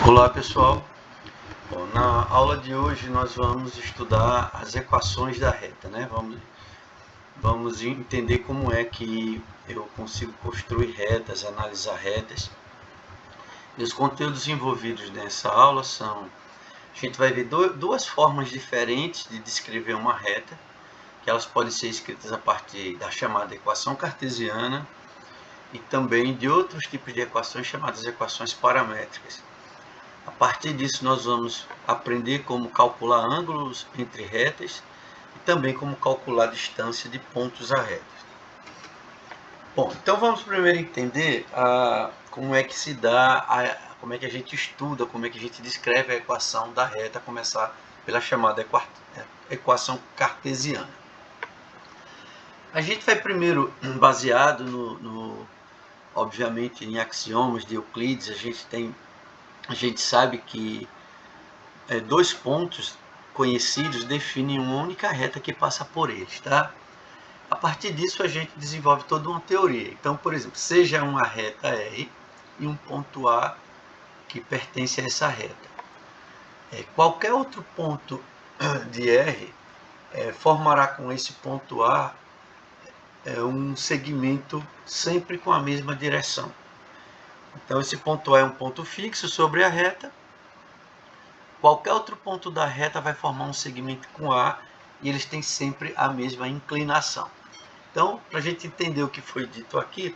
Olá pessoal, bom, na aula de hoje nós vamos estudar as equações da reta, né? Vamos entender como é que eu consigo construir retas, analisar retas. E os conteúdos envolvidos nessa aula são, a gente vai ver duas formas diferentes de descrever uma reta, que elas podem ser escritas a partir da chamada equação cartesiana e também de outros tipos de equações chamadas equações paramétricas. A partir disso, nós vamos aprender como calcular ângulos entre retas e também como calcular a distância de pontos a retas. Bom, então vamos primeiro entender como é que se dá, como é que a gente estuda, como é que a gente descreve a equação da reta, começar pela chamada equação cartesiana. A gente vai primeiro, baseado obviamente, em axiomas de Euclides, a gente sabe que dois pontos conhecidos definem uma única reta que passa por eles, tá? A partir disso a gente desenvolve toda uma teoria. Então, por exemplo, seja uma reta R e um ponto A que pertence a essa reta. Qualquer outro ponto de R formará com esse ponto A um segmento sempre com a mesma direção. Então, esse ponto A é um ponto fixo sobre a reta. Qualquer outro ponto da reta vai formar um segmento com A e eles têm sempre a mesma inclinação. Então, para a gente entender o que foi dito aqui,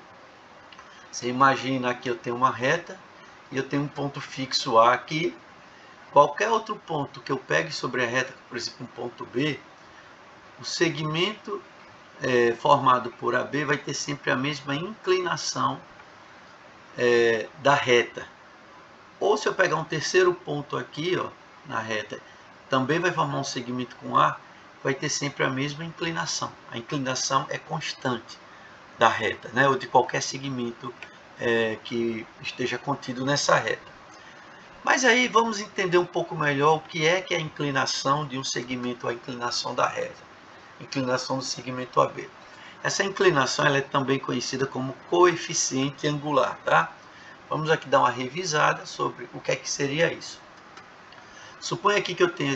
você imagina que eu tenho uma reta e eu tenho um ponto fixo A aqui. Qualquer outro ponto que eu pegue sobre a reta, por exemplo, um ponto B, o segmento formado por AB vai ter sempre a mesma inclinação da reta. Ou se eu pegar um terceiro ponto aqui, ó, na reta, também vai formar um segmento com A, vai ter sempre a mesma inclinação. A inclinação é constante da reta, né? Ou de qualquer segmento que esteja contido nessa reta. Mas aí vamos entender um pouco melhor o que é a inclinação de um segmento, a inclinação da reta, inclinação do segmento AB. Essa inclinação ela é também conhecida como coeficiente angular, tá? Vamos aqui dar uma revisada sobre o que é que seria isso. Suponha aqui que eu tenho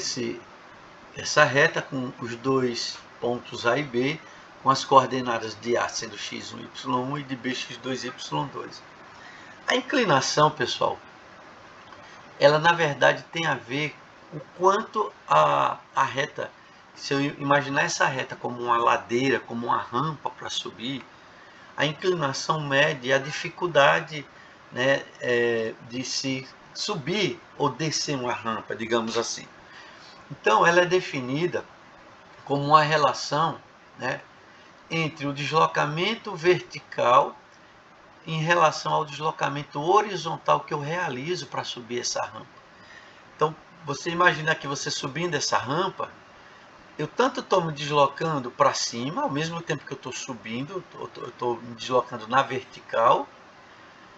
essa reta com os dois pontos A e B, com as coordenadas de A sendo x1, y1 e de B, x2, y2. A inclinação, pessoal, ela na verdade tem a ver com o quanto a reta, se eu imaginar essa reta como uma ladeira, como uma rampa para subir, a inclinação mede a dificuldade, né, de se subir ou descer uma rampa, digamos assim. Então, ela é definida como uma relação, né, entre o deslocamento vertical em relação ao deslocamento horizontal que eu realizo para subir essa rampa. Então, você imagina que você subindo essa rampa, eu tanto estou me deslocando para cima, ao mesmo tempo que eu estou subindo, eu estou me deslocando na vertical,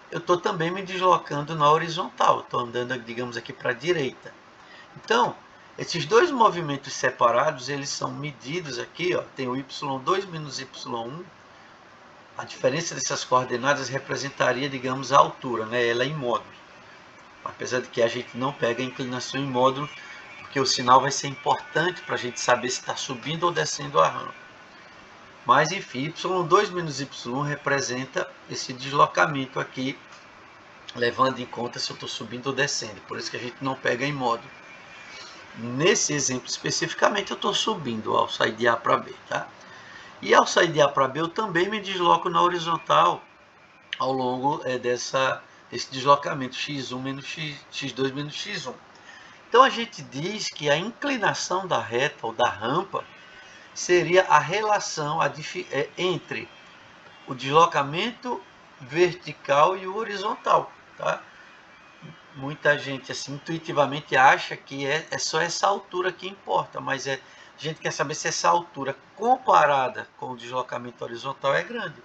eu estou também me deslocando na horizontal, estou andando, digamos, aqui para a direita. Então, esses dois movimentos separados, eles são medidos aqui, ó, tem o y2 menos y1, a diferença dessas coordenadas representaria, digamos, a altura, né? Ela é em módulo, apesar de que a gente não pega a inclinação em módulo, porque o sinal vai ser importante para a gente saber se está subindo ou descendo a rampa. Mas, enfim, y2 menos y1 representa esse deslocamento aqui, levando em conta se eu estou subindo ou descendo. Por isso que a gente não pega em módulo. Nesse exemplo especificamente, eu estou subindo ao sair de A para B, tá? E ao sair de A para B, eu também me desloco na horizontal ao longo desse deslocamento x1 menos x2 menos x1. Então a gente diz que a inclinação da reta ou da rampa seria a relação entre o deslocamento vertical e o horizontal, tá? Muita gente assim intuitivamente acha que é só essa altura que importa, mas a gente quer saber se essa altura comparada com o deslocamento horizontal é grande.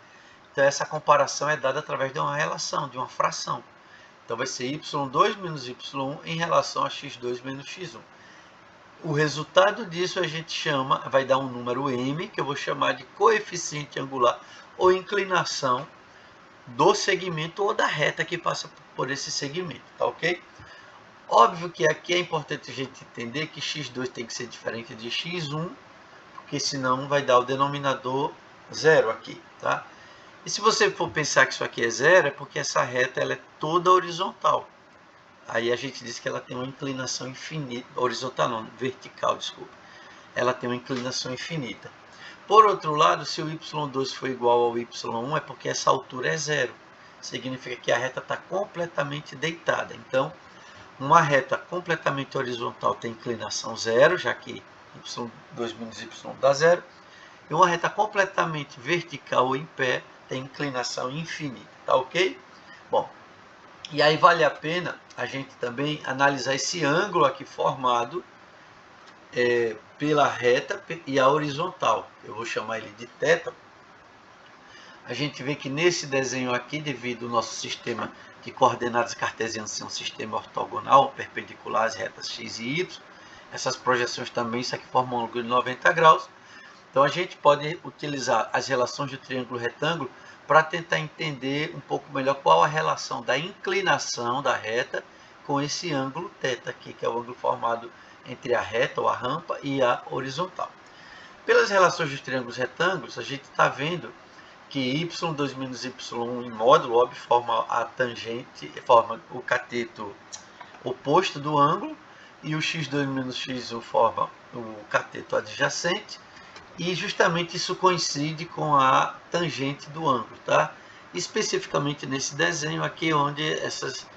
Então essa comparação é dada através de uma relação, de uma fração. Então vai ser y2 menos y1 em relação a x2 menos x1. O resultado disso a gente vai dar um número m, que eu vou chamar de coeficiente angular ou inclinação do segmento ou da reta que passa por esse segmento, tá ok? Óbvio que aqui é importante a gente entender que x2 tem que ser diferente de x1, porque senão vai dar o denominador zero aqui, tá? E se você for pensar que isso aqui é zero, é porque essa reta ela é toda horizontal. Aí a gente diz que ela tem uma inclinação infinita, horizontal não, vertical, desculpa. Ela tem uma inclinação infinita. Por outro lado, se o y2 for igual ao y1, é porque essa altura é zero. Significa que a reta está completamente deitada. Então, uma reta completamente horizontal tem inclinação zero, já que y2 menos y1 dá zero. E uma reta completamente vertical ou em pé tem inclinação infinita, tá ok? Bom, e aí vale a pena a gente também analisar esse ângulo aqui formado pela reta e a horizontal. Eu vou chamar ele de θ. A gente vê que nesse desenho aqui, devido ao nosso sistema de coordenadas cartesianas ser um sistema ortogonal, perpendicular às retas x e y, essas projeções também, isso aqui formam um ângulo de 90 graus. Então a gente pode utilizar as relações do triângulo retângulo para tentar entender um pouco melhor qual a relação da inclinação da reta com esse ângulo θ aqui, que é o ângulo formado entre a reta ou a rampa e a horizontal. Pelas relações dos triângulos retângulos, a gente está vendo que y2 menos y1 em módulo, óbvio, forma a tangente, forma o cateto oposto do ângulo, e o x2 menos x1 forma o cateto adjacente, e justamente isso coincide com a tangente do ângulo, tá? Especificamente nesse desenho aqui, onde essas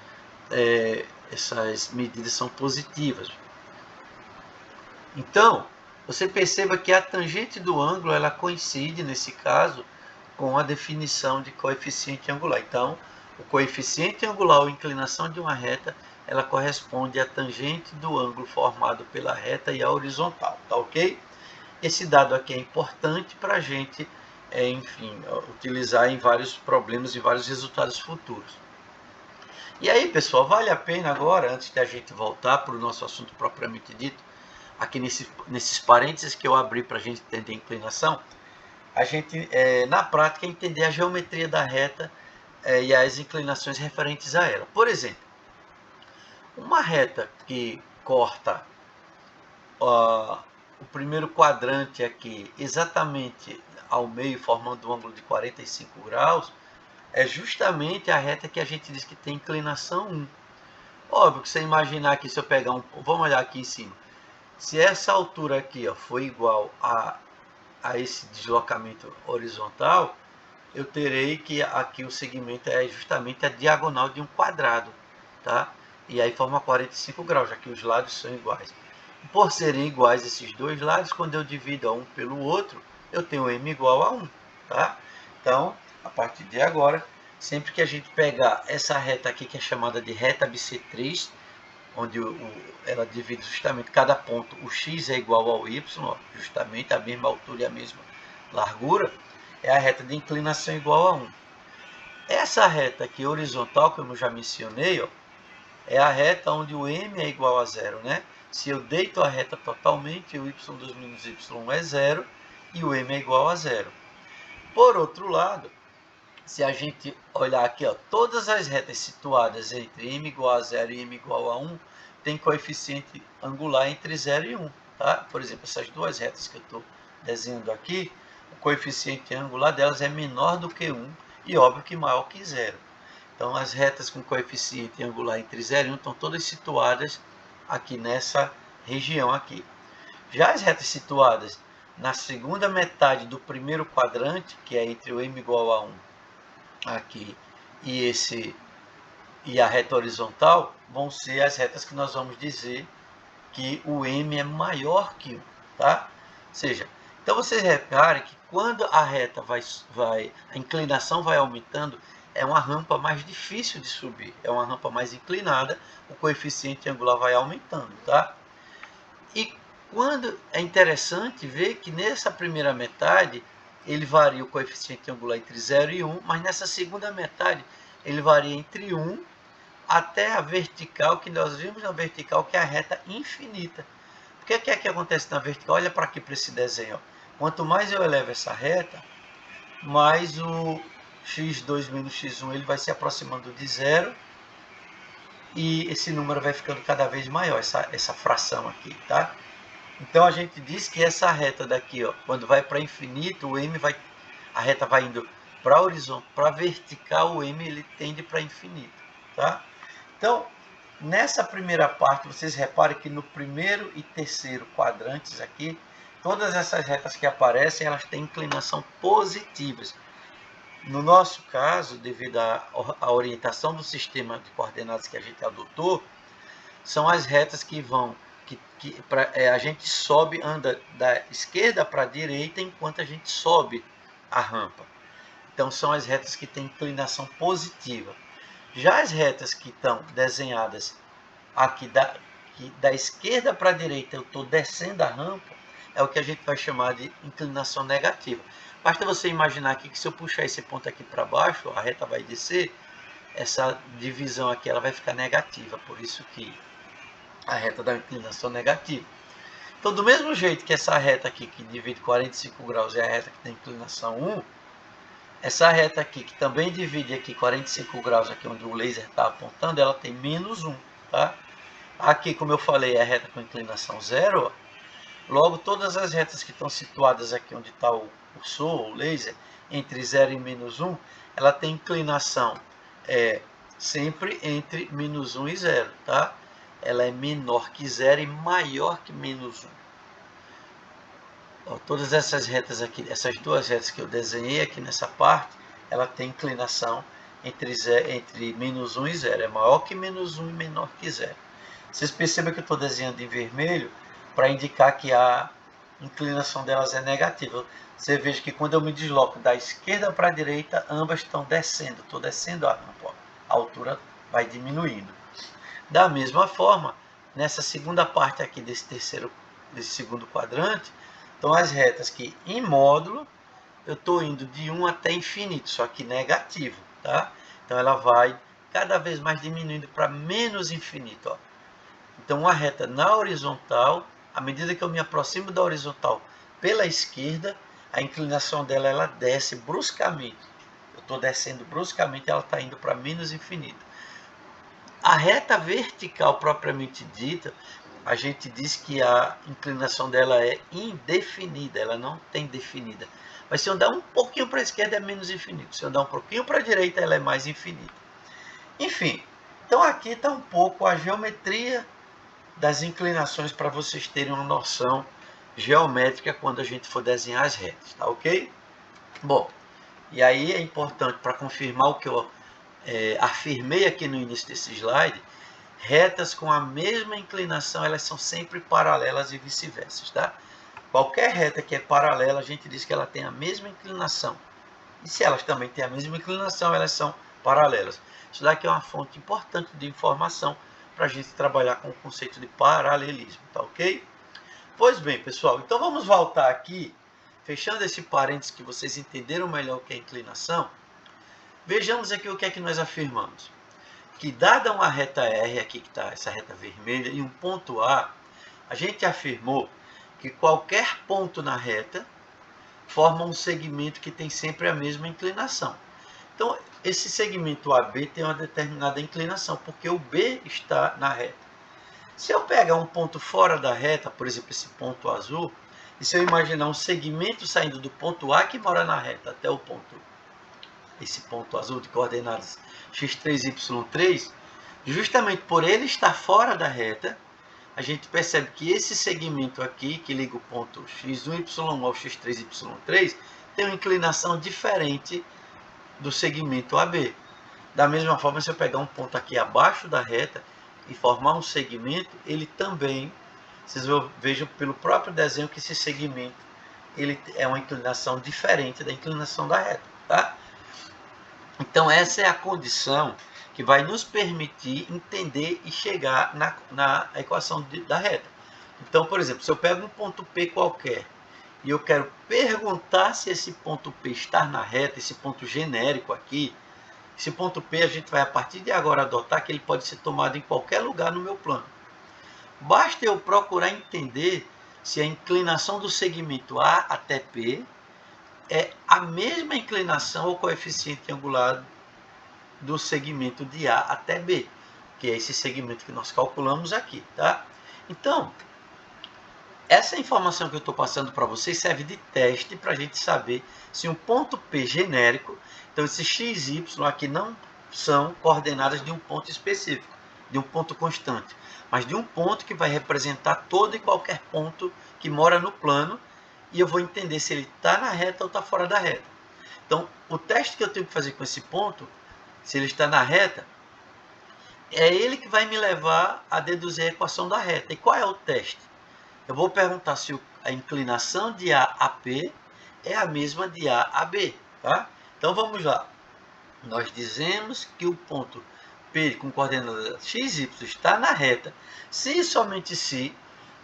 medidas são positivas. Então, você perceba que a tangente do ângulo, ela coincide, nesse caso, com a definição de coeficiente angular. Então, o coeficiente angular ou inclinação de uma reta, ela corresponde à tangente do ângulo formado pela reta e a horizontal, tá ok? Esse dado aqui é importante para a gente, enfim, utilizar em vários problemas e vários resultados futuros. E aí, pessoal, vale a pena agora, antes de a gente voltar para o nosso assunto propriamente dito, aqui nesses parênteses que eu abri para a gente entender a inclinação, a gente, na prática, entender a geometria da reta e as inclinações referentes a ela. Por exemplo, uma reta que corta o primeiro quadrante aqui exatamente ao meio, formando um ângulo de 45 graus, é justamente a reta que a gente diz que tem inclinação 1. Óbvio que você imaginar que se eu pegar vamos olhar aqui em cima, se essa altura aqui for igual a esse deslocamento horizontal, eu terei que aqui o segmento é justamente a diagonal de um quadrado, tá? E aí forma 45 graus, já que os lados são iguais. Por serem iguais esses dois lados, quando eu divido um pelo outro, eu tenho m igual a 1, tá? Então, a partir de agora, sempre que a gente pegar essa reta aqui, que é chamada de reta bissetriz, onde ela divide justamente cada ponto, o x é igual ao y, justamente a mesma altura e a mesma largura, é a reta de inclinação igual a 1. Essa reta aqui horizontal, como eu já mencionei, é a reta onde o m é igual a zero, né? Se eu deito a reta totalmente, o y2 menos y1 é zero e o m é igual a zero. Por outro lado, se a gente olhar aqui, todas as retas situadas entre m igual a 0 e m igual a 1 tem coeficiente angular entre 0 e 1. Tá? Por exemplo, essas duas retas que eu estou desenhando aqui, o coeficiente angular delas é menor do que 1 e óbvio que maior que 0. Então, as retas com coeficiente angular entre 0 e 1 estão todas situadas aqui nessa região aqui. Já as retas situadas na segunda metade do primeiro quadrante, que é entre o m igual a 1 aqui e a reta horizontal, vão ser as retas que nós vamos dizer que o m é maior que 1, tá? Ou seja, então vocês reparem que quando a reta a inclinação vai aumentando, é uma rampa mais difícil de subir, é uma rampa mais inclinada, o coeficiente angular vai aumentando, tá? E quando é interessante ver que nessa primeira metade ele varia o coeficiente angular entre 0 e 1, mas nessa segunda metade ele varia entre 1 até a vertical, que nós vimos na vertical, que é a reta infinita. O que é que acontece na vertical? Olha para aqui, para esse desenho. Quanto mais eu elevo essa reta, mais o x2 menos x1 ele vai se aproximando de zero e esse número vai ficando cada vez maior, essa fração aqui, tá? Então a gente diz que essa reta daqui, ó, quando vai para infinito, a reta vai indo para horizonte, para vertical, o m ele tende para infinito, tá? Então, nessa primeira parte, vocês reparem que no primeiro e terceiro quadrantes aqui, todas essas retas que aparecem, elas têm inclinação positivas. No nosso caso, devido à orientação do sistema de coordenadas que a gente adotou, são as retas que vão, a gente sobe, anda da esquerda para a direita enquanto a gente sobe a rampa. Então são as retas que têm inclinação positiva. Já as retas que estão desenhadas aqui da esquerda para a direita, eu estou descendo a rampa, é o que a gente vai chamar de inclinação negativa. Basta você imaginar aqui que se eu puxar esse ponto aqui para baixo, a reta vai descer, essa divisão aqui ela vai ficar negativa, por isso que a reta da inclinação negativa. Então, do mesmo jeito que essa reta aqui, que divide 45 graus, é a reta que tem inclinação 1, essa reta aqui, que também divide aqui 45 graus, aqui onde o laser está apontando, ela tem menos 1, tá? Aqui, como eu falei, é a reta com inclinação 0, ó. Logo, todas as retas que estão situadas aqui onde está o cursor, o laser, entre 0 e menos 1, ela tem inclinação sempre entre menos 1 e 0, tá? Ela é menor que 0 e maior que menos 1. Ó, todas essas retas aqui, essas duas retas que eu desenhei aqui nessa parte, ela tem inclinação entre menos 1 e 0. É maior que menos 1 e menor que 0. Vocês percebem que eu estou desenhando em vermelho para indicar que a inclinação delas é negativa. Você veja que quando eu me desloco da esquerda para a direita, ambas estão descendo. Estou descendo a rampa, ó. A altura vai diminuindo. Da mesma forma, nessa segunda parte aqui desse segundo quadrante, estão as retas que, em módulo, eu estou indo de 1 até infinito, só que negativo, tá? Então, ela vai cada vez mais diminuindo para menos infinito, ó. Então, uma reta na horizontal, à medida que eu me aproximo da horizontal pela esquerda, a inclinação dela ela desce bruscamente. Eu estou descendo bruscamente, ela está indo para menos infinito. A reta vertical propriamente dita, a gente diz que a inclinação dela é indefinida, ela não tem definida. Mas se eu andar um pouquinho para a esquerda é menos infinito, se eu andar um pouquinho para a direita ela é mais infinita. Enfim, então aqui está um pouco a geometria das inclinações para vocês terem uma noção geométrica quando a gente for desenhar as retas, tá ok? Bom, e aí é importante para confirmar o que eu afirmei aqui no início desse slide, retas com a mesma inclinação, elas são sempre paralelas e vice-versa, tá? Qualquer reta que é paralela, a gente diz que ela tem a mesma inclinação. E se elas também têm a mesma inclinação, elas são paralelas. Isso daqui é uma fonte importante de informação para a gente trabalhar com o conceito de paralelismo, tá ok? Pois bem, pessoal, então vamos voltar aqui, fechando esse parênteses que vocês entenderam melhor o que é inclinação. Vejamos aqui o que é que nós afirmamos. Que dada uma reta R, aqui que está essa reta vermelha, e um ponto A, a gente afirmou que qualquer ponto na reta forma um segmento que tem sempre a mesma inclinação. Então, esse segmento AB tem uma determinada inclinação, porque o B está na reta. Se eu pegar um ponto fora da reta, por exemplo, esse ponto azul, e se eu imaginar um segmento saindo do ponto A que mora na reta até o ponto, esse ponto azul de coordenadas x3, y3, justamente por ele estar fora da reta, a gente percebe que esse segmento aqui, que liga o ponto x1, y1 ao x3, y3, tem uma inclinação diferente do segmento AB. Da mesma forma, se eu pegar um ponto aqui abaixo da reta e formar um segmento, ele também, vocês vejam pelo próprio desenho que esse segmento ele é uma inclinação diferente da inclinação da reta, tá? Então, essa é a condição que vai nos permitir entender e chegar na equação da reta. Então, por exemplo, se eu pego um ponto P qualquer e eu quero perguntar se esse ponto P está na reta, esse ponto genérico aqui, esse ponto P a gente vai a partir de agora adotar que ele pode ser tomado em qualquer lugar no meu plano. Basta eu procurar entender se a inclinação do segmento A até P é a mesma inclinação ou coeficiente angular do segmento de A até B. que é esse segmento que nós calculamos aqui, tá? Então, essa informação que eu estou passando para vocês serve de teste para a gente saber se um ponto P genérico, então esse x, y aqui não são coordenadas de um ponto específico, de um ponto constante, mas de um ponto que vai representar todo e qualquer ponto que mora no plano, e eu vou entender se ele está na reta ou está fora da reta. Então, o teste que eu tenho que fazer com esse ponto, se ele está na reta, é ele que vai me levar a deduzir a equação da reta. E qual é o teste? Eu vou perguntar se a inclinação de A a P é a mesma de A a B, tá? Então vamos lá. Nós dizemos que o ponto P com coordenada x, y está na reta, se e somente se,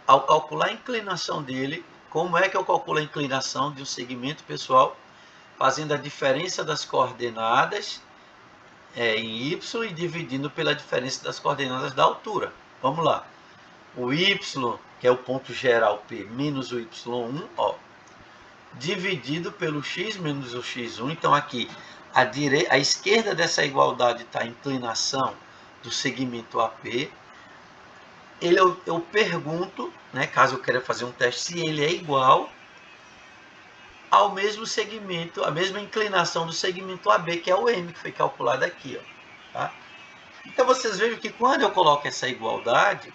ao calcular a inclinação dele, como é que eu calculo a inclinação de um segmento, pessoal? Fazendo a diferença das coordenadas em y e dividindo pela diferença das coordenadas da altura. Vamos lá. O y, que é o ponto geral P, menos o y1, ó, dividido pelo x menos o x1. Então, aqui, a esquerda dessa igualdade está a inclinação do segmento AP. Eu pergunto, né, caso eu queira fazer um teste, se ele é igual ao mesmo segmento, a mesma inclinação do segmento AB, que é o M, que foi calculado aqui, ó, tá? Então, vocês vejam que quando eu coloco essa igualdade,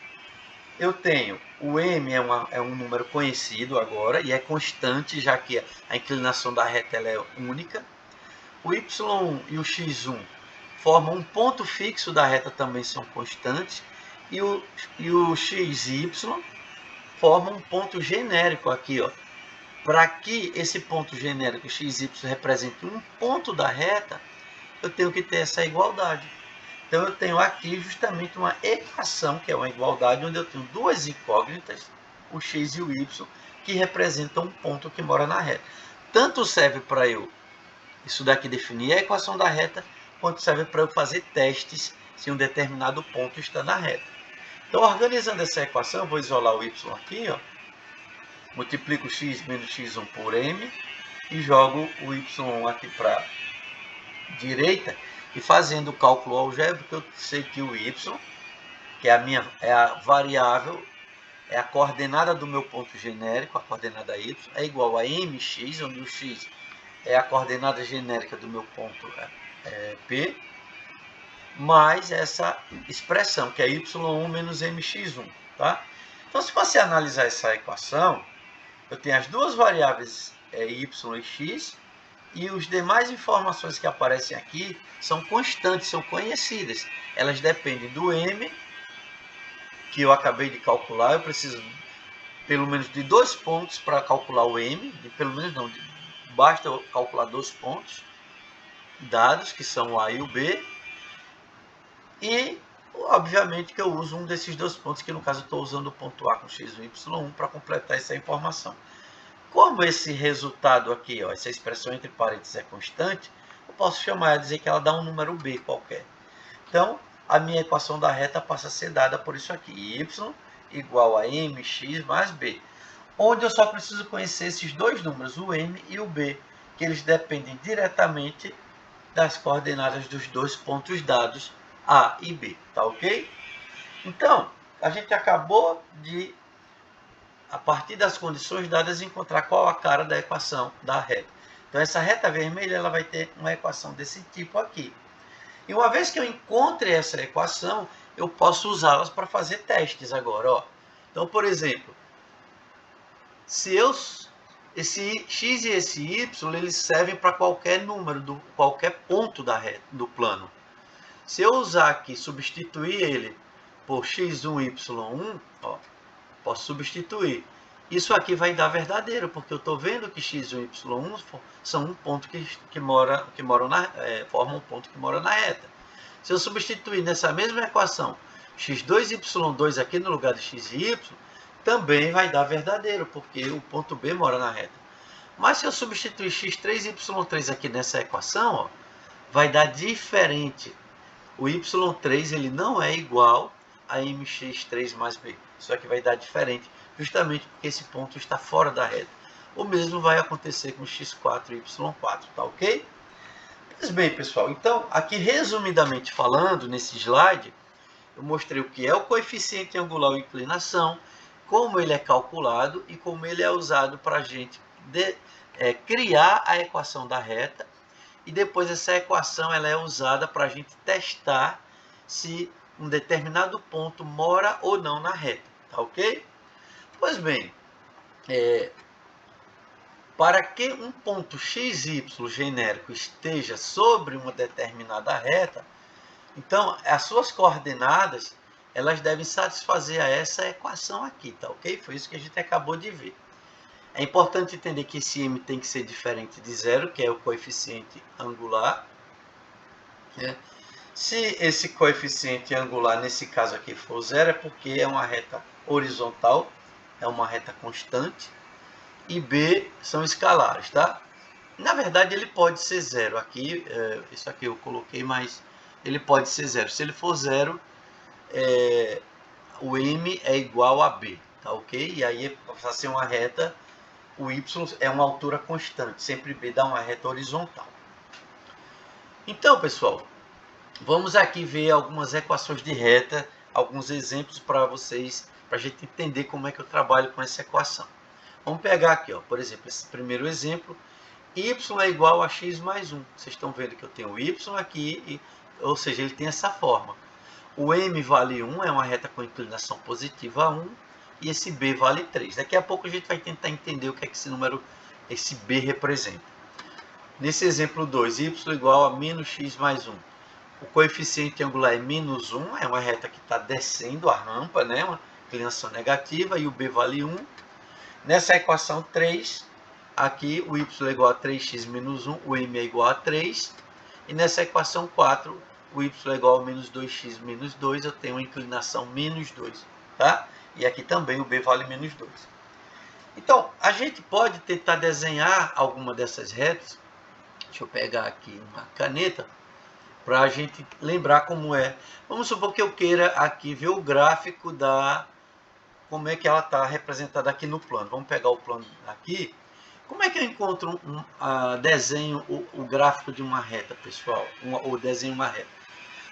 eu tenho o M é um número conhecido agora e é constante, já que a inclinação da reta ela é única. O Y1 e o X1 formam um ponto fixo da reta, também são constantes. E o XY forma um ponto genérico aqui, ó. Para que esse ponto genérico XY represente um ponto da reta, eu tenho que ter essa igualdade. Então, eu tenho aqui justamente uma equação, que é uma igualdade, onde eu tenho duas incógnitas, o x e o y, que representam um ponto que mora na reta. Tanto serve para eu, isso daqui, definir a equação da reta, quanto serve para eu fazer testes se um determinado ponto está na reta. Então, organizando essa equação, eu vou isolar o y aqui, ó, multiplico x menos x1 por m, e jogo o y1 aqui para a direita, e fazendo o cálculo algébrico, eu sei que o y, que é a variável, é a coordenada do meu ponto genérico, a coordenada y, é igual a mx, onde o x é a coordenada genérica do meu ponto P, mais essa expressão, que é y1 menos mx1. Tá? Então, se você analisar essa equação, eu tenho as duas variáveis y e x, e as demais informações que aparecem aqui são constantes, são conhecidas. Elas dependem do m, que eu acabei de calcular. Eu preciso pelo menos de 2 pontos para calcular o m. Pelo menos não, basta eu calcular 2 pontos dados, que são o a e o b. E, obviamente, que eu uso um desses 2 pontos, que no caso eu estou usando o ponto A com x e y1 para completar essa informação. Como esse resultado aqui, ó, essa expressão entre parênteses é constante, eu posso chamar e dizer que ela dá um número b qualquer. Então, a minha equação da reta passa a ser dada por isso aqui, y igual a mx mais b, onde eu só preciso conhecer esses dois números, o m e o b, que eles dependem diretamente das coordenadas dos dois pontos dados, A e B, tá ok? Então, a gente acabou de, a partir das condições dadas, encontrar qual a cara da equação da reta. Então, essa reta vermelha ela vai ter uma equação desse tipo aqui. E uma vez que eu encontre essa equação, eu posso usá-las para fazer testes agora. Ó. Então, por exemplo, se esse x e esse y eles servem para qualquer número, qualquer ponto da reta, do plano. Se eu usar aqui, substituir ele por x1, y1, ó, posso substituir. Isso aqui vai dar verdadeiro, porque eu estou vendo que x1 e y1 são um ponto formam um ponto que mora na reta. Se eu substituir nessa mesma equação x2 e y2 aqui no lugar de x e y, também vai dar verdadeiro, porque o ponto B mora na reta. Mas se eu substituir x3 e y3 aqui nessa equação, ó, vai dar diferente. O y3 ele não é igual a mx3 mais b. Isso aqui vai dar diferente, justamente porque esse ponto está fora da reta. O mesmo vai acontecer com x4 e y4, tá ok? Pois bem, pessoal, então, aqui resumidamente falando, nesse slide, eu mostrei o que é o coeficiente angular ou inclinação, como ele é calculado e como ele é usado para a gente criar a equação da reta. E depois essa equação ela é usada para a gente testar se um determinado ponto mora ou não na reta, tá ok? Pois bem, para que um ponto x, y genérico esteja sobre uma determinada reta, então as suas coordenadas elas devem satisfazer a essa equação aqui, tá ok? Foi isso que a gente acabou de ver. É importante entender que esse m tem que ser diferente de zero, que é o coeficiente angular. Se esse coeficiente angular, nesse caso aqui, for zero, é porque é uma reta horizontal, é uma reta constante, e b são escalares, tá? Na verdade, ele pode ser zero. Aqui, isso aqui eu coloquei, mas ele pode ser zero. Se ele for zero, o m é igual a b, tá ok? E aí, para ser uma reta, o y é uma altura constante, sempre b dá uma reta horizontal. Então, pessoal, vamos aqui ver algumas equações de reta, alguns exemplos para vocês, para a gente entender como é que eu trabalho com essa equação. Vamos pegar aqui, ó, por exemplo, esse primeiro exemplo, y é igual a x mais 1. Vocês estão vendo que eu tenho o y aqui, ou seja, ele tem essa forma. O m vale 1, é uma reta com inclinação positiva a 1, e esse b vale 3. Daqui a pouco a gente vai tentar entender o que é que esse número, esse b representa. Nesse exemplo 2, y igual a menos x mais 1. O coeficiente angular é menos 1, é uma reta que está descendo a rampa, né? Uma inclinação negativa, e o b vale 1. Nessa equação 3, aqui o y é igual a 3x menos 1, o m é igual a 3. E nessa equação 4, o y é igual a menos 2x menos 2, eu tenho uma inclinação menos 2, tá? E aqui também o b vale menos 2. Então, a gente pode tentar desenhar alguma dessas retas. Deixa eu pegar aqui uma caneta para a gente lembrar como é. Vamos supor que eu queira aqui ver o gráfico da... como é que ela está representada aqui no plano. Vamos pegar o plano aqui. Como é que eu encontro desenho o gráfico de uma reta, pessoal? Ou desenho uma reta?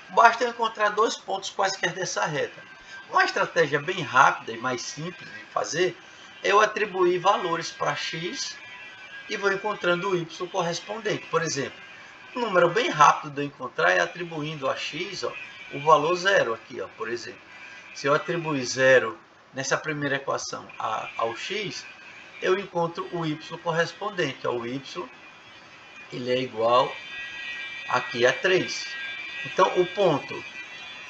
Basta eu encontrar dois pontos quaisquer dessa reta. Uma estratégia bem rápida e mais simples de fazer é eu atribuir valores para x e vou encontrando o y correspondente. Por exemplo, um número bem rápido de eu encontrar é atribuindo a x, ó, o valor zero aqui, ó, por exemplo. Se eu atribuir zero nessa primeira equação ao x, eu encontro o y correspondente. O y ele é igual aqui a 3. Então, o ponto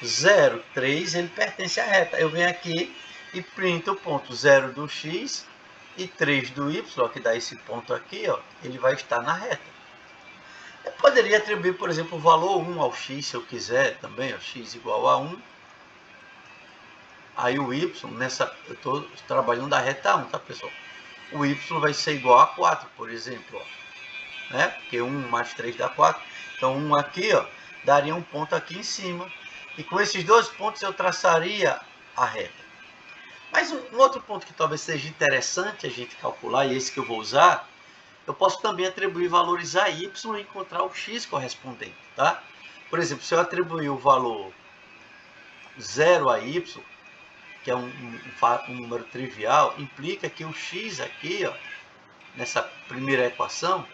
0, 3, ele pertence à reta. Eu venho aqui e printo o ponto 0 do x e 3 do y, ó, que dá esse ponto aqui, ó, ele vai estar na reta. Eu poderia atribuir, por exemplo, o valor 1 ao x, se eu quiser também, ó, x igual a 1. Aí o y, eu estou trabalhando a reta 1, tá, pessoal? O y vai ser igual a 4, por exemplo, ó, né? Porque 1 mais 3 dá 4. Então, 1 aqui, ó, daria um ponto aqui em cima. E com esses dois pontos eu traçaria a reta. Mas um outro ponto que talvez seja interessante a gente calcular, e esse que eu vou usar, eu posso também atribuir valores a y e encontrar o x correspondente, tá? Por exemplo, se eu atribuir o valor 0 a y, que é um número trivial, implica que o x aqui, ó, nessa primeira equação,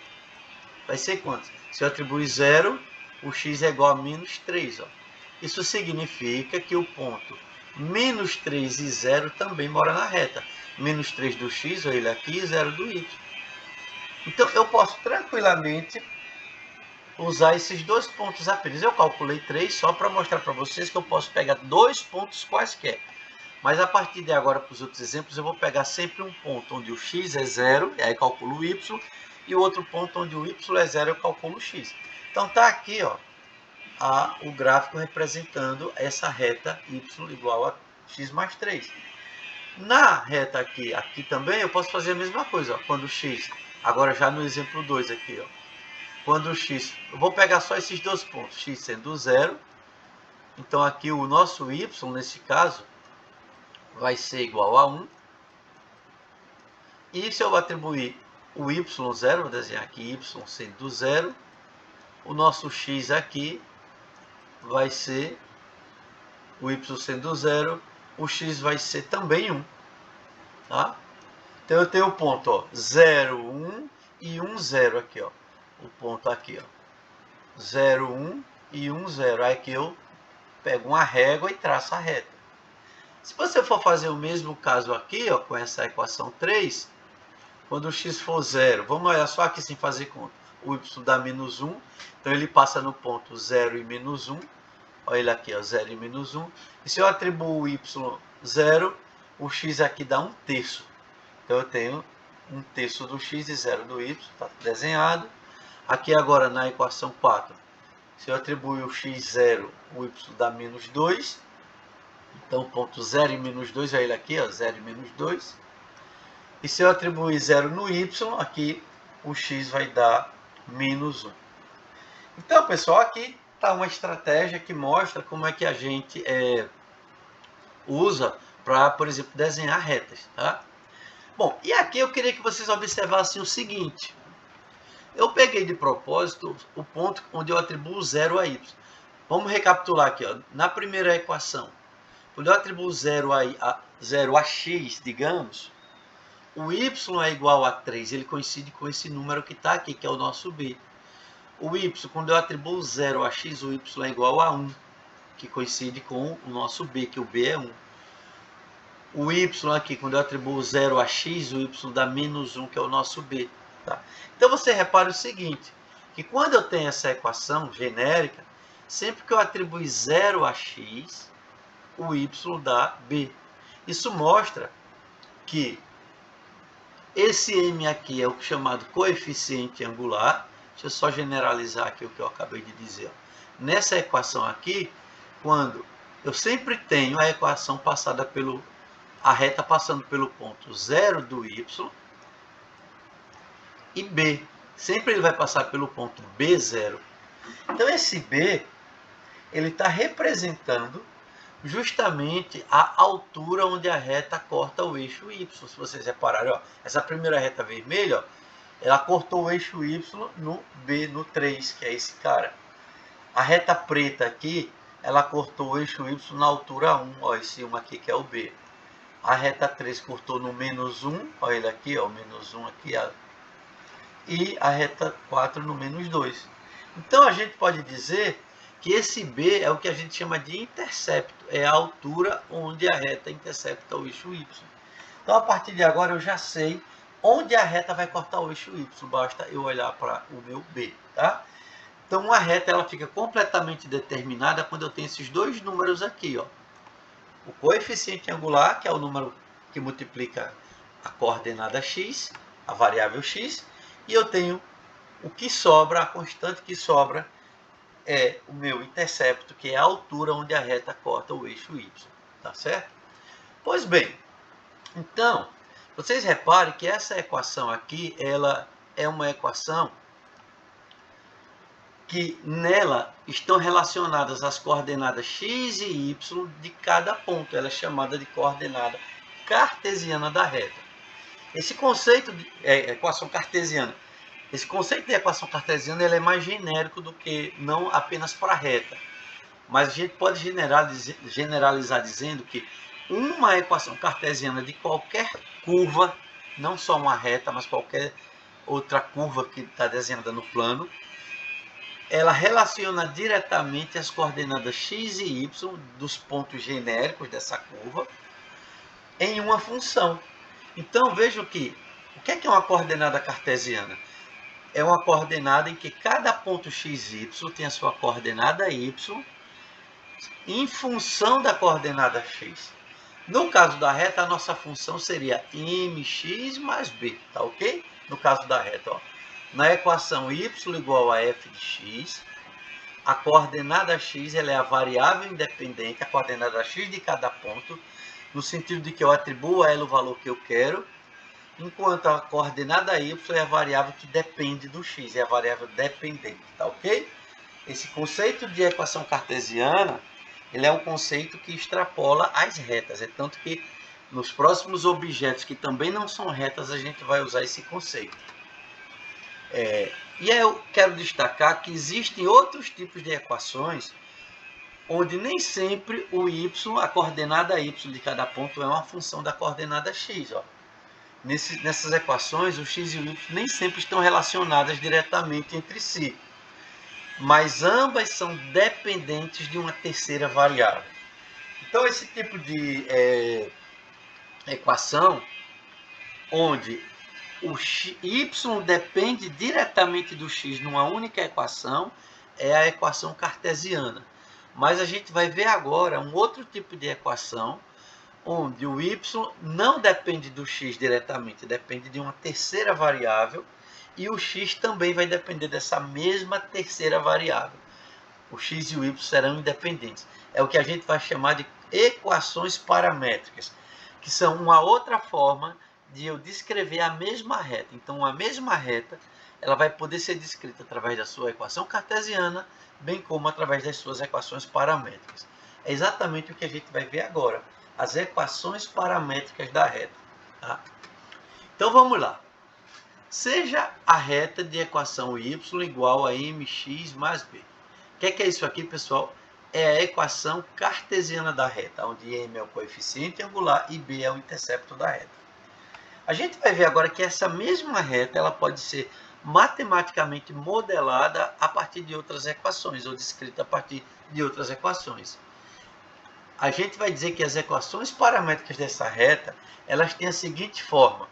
vai ser quanto? Se eu atribuir 0, o x é igual a menos 3. Ó. Isso significa que o ponto menos 3 e 0 também mora na reta. Menos 3 do x, olha ele aqui, e 0 do y. Então, eu posso tranquilamente usar esses dois pontos apenas. Eu calculei 3 só para mostrar para vocês que eu posso pegar dois pontos quaisquer. Mas a partir de agora, para os outros exemplos, eu vou pegar sempre um ponto onde o x é 0, e aí calculo o y, e o outro ponto onde o y é 0, eu calculo o x. Então, está aqui, ó, o gráfico representando essa reta y igual a x mais 3. Na reta aqui também, eu posso fazer a mesma coisa. Ó, quando o x, agora já no exemplo 2 aqui, ó, quando o x, eu vou pegar só esses dois pontos, x sendo 0, então aqui o nosso y, nesse caso, vai ser igual a 1. E se eu atribuir o y0, vou desenhar aqui y sendo 0, o nosso x aqui vai ser o y sendo 0, o x vai ser também 1. Tá? Então eu tenho o ponto, ó, 0, 1 e 1, 0 aqui, ó. O ponto aqui, ó. 0, 1 e 1, 0. Aí que eu pego uma régua e traço a reta. Se você for fazer o mesmo caso aqui, ó, com essa equação 3, quando o x for 0, vamos olhar só aqui sem fazer conta. O y dá menos 1, então ele passa no ponto 0 e menos 1. Olha ele aqui, ó, 0 e menos 1. E se eu atribuo o y 0, o x aqui dá 1/3. Então eu tenho 1/3 do x e 0 do y, está desenhado. Aqui agora na equação 4, se eu atribuir o x 0, o y dá menos 2. Então ponto 0 e menos 2, olha ele aqui, ó, 0 e menos 2. E se eu atribuir 0 no y, aqui o x vai dar menos 1. Então, pessoal, aqui está uma estratégia que mostra como é que a gente usa para, por exemplo, desenhar retas. Tá? Bom, e aqui eu queria que vocês observassem o seguinte. Eu peguei de propósito o ponto onde eu atribuo 0 a y. Vamos recapitular aqui. Ó. Na primeira equação, quando eu atribuo 0 a x, digamos, o y é igual a 3. Ele coincide com esse número que está aqui, que é o nosso b. O y, quando eu atribuo 0 a x, o y é igual a 1, que coincide com o nosso b, que o b é 1. O y aqui, quando eu atribuo 0 a x, o y dá menos 1, que é o nosso b. Tá? Então você repara o seguinte, que quando eu tenho essa equação genérica, sempre que eu atribuir 0 a x, o y dá b. Isso mostra que esse m aqui é o chamado coeficiente angular. Deixa eu só generalizar aqui o que eu acabei de dizer. Nessa equação aqui, quando eu sempre tenho a equação passada a reta passando pelo ponto 0 do y e b. Sempre ele vai passar pelo ponto B0. Então esse b, ele está representando justamente a altura onde a reta corta o eixo y. Se vocês repararem, ó, essa primeira reta vermelha, ó, ela cortou o eixo y no B, no 3, que é esse cara. A reta preta aqui, ela cortou o eixo y na altura 1, ó, esse 1 aqui que é o B. A reta 3 cortou no menos 1, ó, ele aqui, ó, o menos 1 aqui, ó, e a reta 4 no menos 2. Então a gente pode dizer que esse B é o que a gente chama de intercepto, é a altura onde a reta intercepta o eixo y. Então a partir de agora eu já sei onde a reta vai cortar o eixo y, basta eu olhar para o meu B. Tá? Então uma reta ela fica completamente determinada quando eu tenho esses dois números aqui. Ó. O coeficiente angular, que é o número que multiplica a coordenada x, a variável x, e eu tenho o que sobra, a constante que sobra, é o meu intercepto, que é a altura onde a reta corta o eixo y. Tá certo? Pois bem, então, vocês reparem que essa equação aqui, ela é uma equação que nela estão relacionadas as coordenadas x e y de cada ponto. Ela é chamada de coordenada cartesiana da reta. Esse conceito de equação cartesiana, esse conceito de equação cartesiana ele é mais genérico do que não apenas para a reta. Mas a gente pode generalizar dizendo que uma equação cartesiana de qualquer curva, não só uma reta, mas qualquer outra curva que está desenhada no plano, ela relaciona diretamente as coordenadas x e y dos pontos genéricos dessa curva em uma função. Então vejam que o que é uma coordenada cartesiana? É uma coordenada em que cada ponto x e y tem a sua coordenada y em função da coordenada x. No caso da reta, a nossa função seria mx mais b, tá ok? No caso da reta, ó. Na equação y igual a f de x, a coordenada x ela é a variável independente, a coordenada x de cada ponto, no sentido de que eu atribuo a ela o valor que eu quero, enquanto a coordenada y é a variável que depende do x, é a variável dependente, tá ok? Esse conceito de equação cartesiana, ele é um conceito que extrapola as retas, é tanto que nos próximos objetos que também não são retas, a gente vai usar esse conceito. E aí eu quero destacar que existem outros tipos de equações onde nem sempre o y, a coordenada y de cada ponto é uma função da coordenada x. Ó. Nessas equações, o x e o y nem sempre estão relacionadas diretamente entre si, mas ambas são dependentes de uma terceira variável. Então, esse tipo de equação, onde o y depende diretamente do x numa única equação, é a equação cartesiana. Mas a gente vai ver agora um outro tipo de equação, onde o y não depende do x diretamente, depende de uma terceira variável, e o x também vai depender dessa mesma terceira variável. O x e o y serão independentes. É o que a gente vai chamar de equações paramétricas, que são uma outra forma de eu descrever a mesma reta. Então, a mesma reta, ela vai poder ser descrita através da sua equação cartesiana, bem como através das suas equações paramétricas. É exatamente o que a gente vai ver agora, as equações paramétricas da reta. Tá? Então, vamos lá. Seja a reta de equação y igual a mx mais b. O que é isso aqui, pessoal? É a equação cartesiana da reta, onde m é o coeficiente angular e b é o intercepto da reta. A gente vai ver agora que essa mesma reta ela pode ser matematicamente modelada a partir de outras equações, ou descrita a partir de outras equações. A gente vai dizer que as equações paramétricas dessa reta, elas têm a seguinte forma.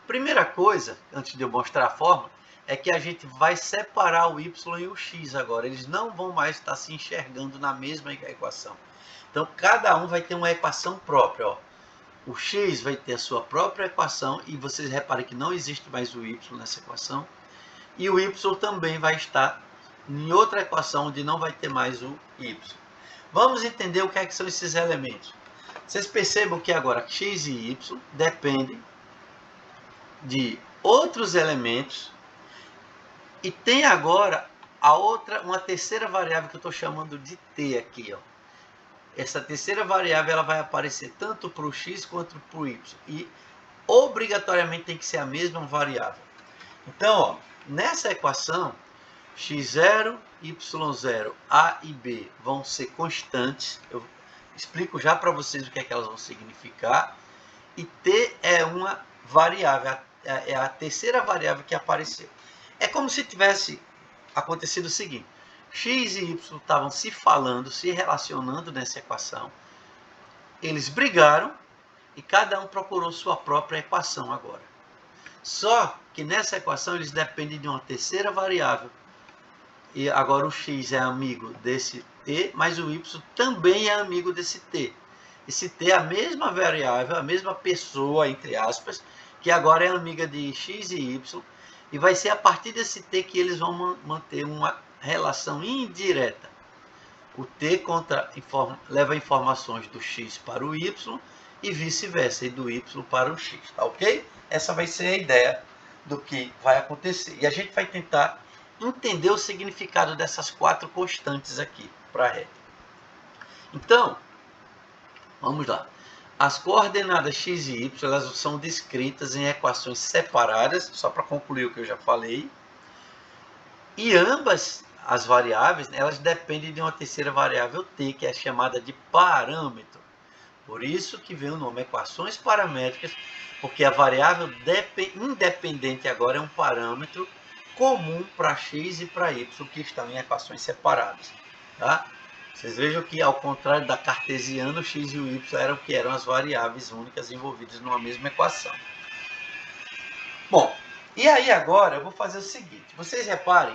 Primeira coisa, antes de eu mostrar a forma, é que a gente vai separar o y e o x agora. Eles não vão mais estar se enxergando na mesma equação. Então, cada um vai ter uma equação própria. Ó. O x vai ter a sua própria equação, e vocês reparem que não existe mais o y nessa equação. E o y também vai estar em outra equação, onde não vai ter mais o y. Vamos entender o que são esses elementos. Vocês percebam que agora x e y dependem de outros elementos, e tem agora uma terceira variável que eu estou chamando de t aqui. Ó. Essa terceira variável ela vai aparecer tanto para o x quanto para o y, e obrigatoriamente tem que ser a mesma variável. Então, ó, nessa equação, x0, y0, a e b vão ser constantes. Eu explico já para vocês o que é que elas vão significar. E t é uma variável, é a terceira variável que apareceu. É como se tivesse acontecido o seguinte: x e y estavam se falando, se relacionando nessa equação. Eles brigaram e cada um procurou sua própria equação agora. Só que nessa equação eles dependem de uma terceira variável. E agora o x é amigo desse t, mas o y também é amigo desse t. Esse t é a mesma variável, a mesma pessoa, entre aspas, que agora é amiga de x e y, e vai ser a partir desse t que eles vão manter uma relação indireta. O t leva informações do x para o y e vice-versa, e do y para o x, tá ok? Essa vai ser a ideia do que vai acontecer. E a gente vai tentar entender o significado dessas quatro constantes aqui para a reta. Então, vamos lá. As coordenadas x e y elas são descritas em equações separadas, só para concluir o que eu já falei. E ambas as variáveis, elas dependem de uma terceira variável t, que é chamada de parâmetro. Por isso que vem o nome equações paramétricas, porque a variável independente agora é um parâmetro comum para x e para y, que estão em equações separadas. Tá? Vocês vejam que, ao contrário da cartesiana, o x e o y eram as variáveis únicas envolvidas numa mesma equação. Bom, e aí agora eu vou fazer o seguinte. Vocês reparem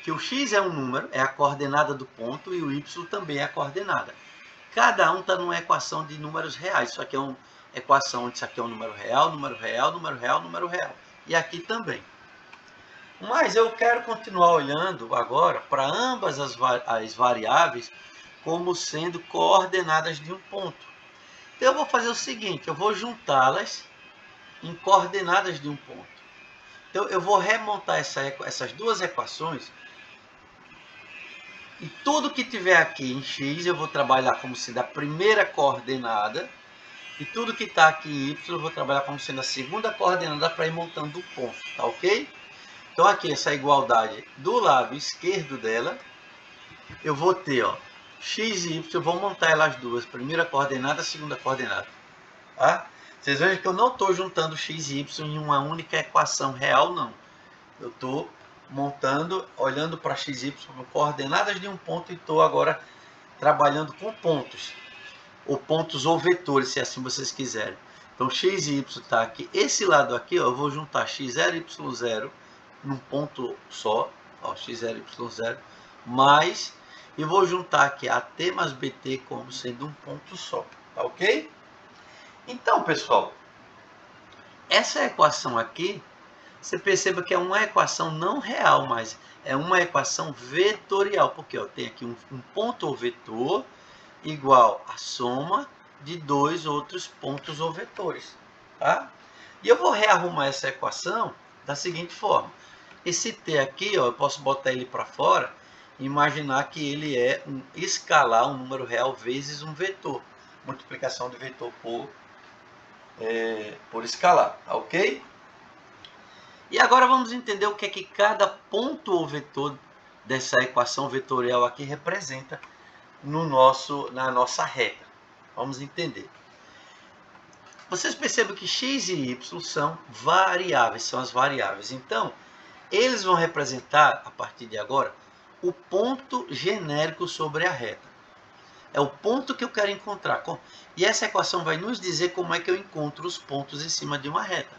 que o x é um número, é a coordenada do ponto, e o y também é a coordenada. Cada um está numa equação de números reais. Isso aqui é uma equação onde isso aqui é um número real, número real, número real, número real. E aqui também. Mas eu quero continuar olhando agora para ambas as variáveis como sendo coordenadas de um ponto. Então eu vou fazer o seguinte, eu vou juntá-las em coordenadas de um ponto. Então eu vou remontar essas duas equações, e tudo que tiver aqui em x eu vou trabalhar como sendo a primeira coordenada, e tudo que está aqui em y eu vou trabalhar como sendo a segunda coordenada para ir montando o ponto, tá ok? Então aqui essa igualdade do lado esquerdo dela, eu vou ter, ó, x e y, eu vou montar elas duas, primeira coordenada, segunda coordenada. Tá? Vocês vejam que eu não estou juntando x e y em uma única equação real, não. Eu estou montando, olhando para x e y como coordenadas de um ponto e estou agora trabalhando com pontos. Ou pontos ou vetores, se assim vocês quiserem. Então, x e y está aqui. Esse lado aqui, ó, eu vou juntar x0 e y0 num ponto só. Ó, x0 e y0. Mais, e vou juntar aqui AT mais BT como sendo um ponto só. Tá ok? Então, pessoal, essa equação aqui, você perceba que é uma equação não real, mas é uma equação vetorial. Porque ó, tem aqui um ponto ou vetor igual a soma de dois outros pontos ou vetores. Tá? E eu vou rearrumar essa equação da seguinte forma. Esse t aqui, ó, eu posso botar ele para fora e imaginar que ele é um escalar, um número real, vezes um vetor. Multiplicação de vetor por escalar. Tá ok? E agora vamos entender o que é que cada ponto ou vetor dessa equação vetorial aqui representa na nossa reta. Vamos entender. Vocês percebem que x e y são variáveis, são as variáveis. Então, eles vão representar, a partir de agora, o ponto genérico sobre a reta. É o ponto que eu quero encontrar. E essa equação vai nos dizer como é que eu encontro os pontos em cima de uma reta.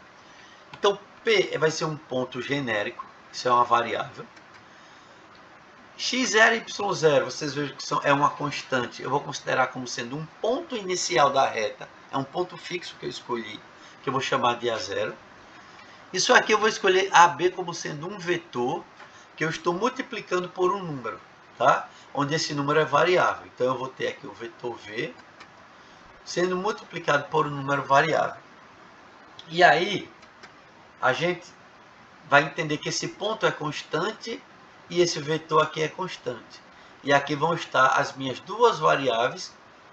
Então, P vai ser um ponto genérico, isso é uma variável. x0 e y0, vocês vejam que é uma constante. Eu vou considerar como sendo um ponto inicial da reta. É um ponto fixo que eu escolhi, que eu vou chamar de A0. Isso aqui eu vou escolher AB como sendo um vetor, que eu estou multiplicando por um número, tá? Onde esse número é variável. Então, eu vou ter aqui o vetor V, sendo multiplicado por um número variável. E aí, a gente vai entender que esse ponto é constante e esse vetor aqui é constante. E aqui vão estar as minhas duas variáveis,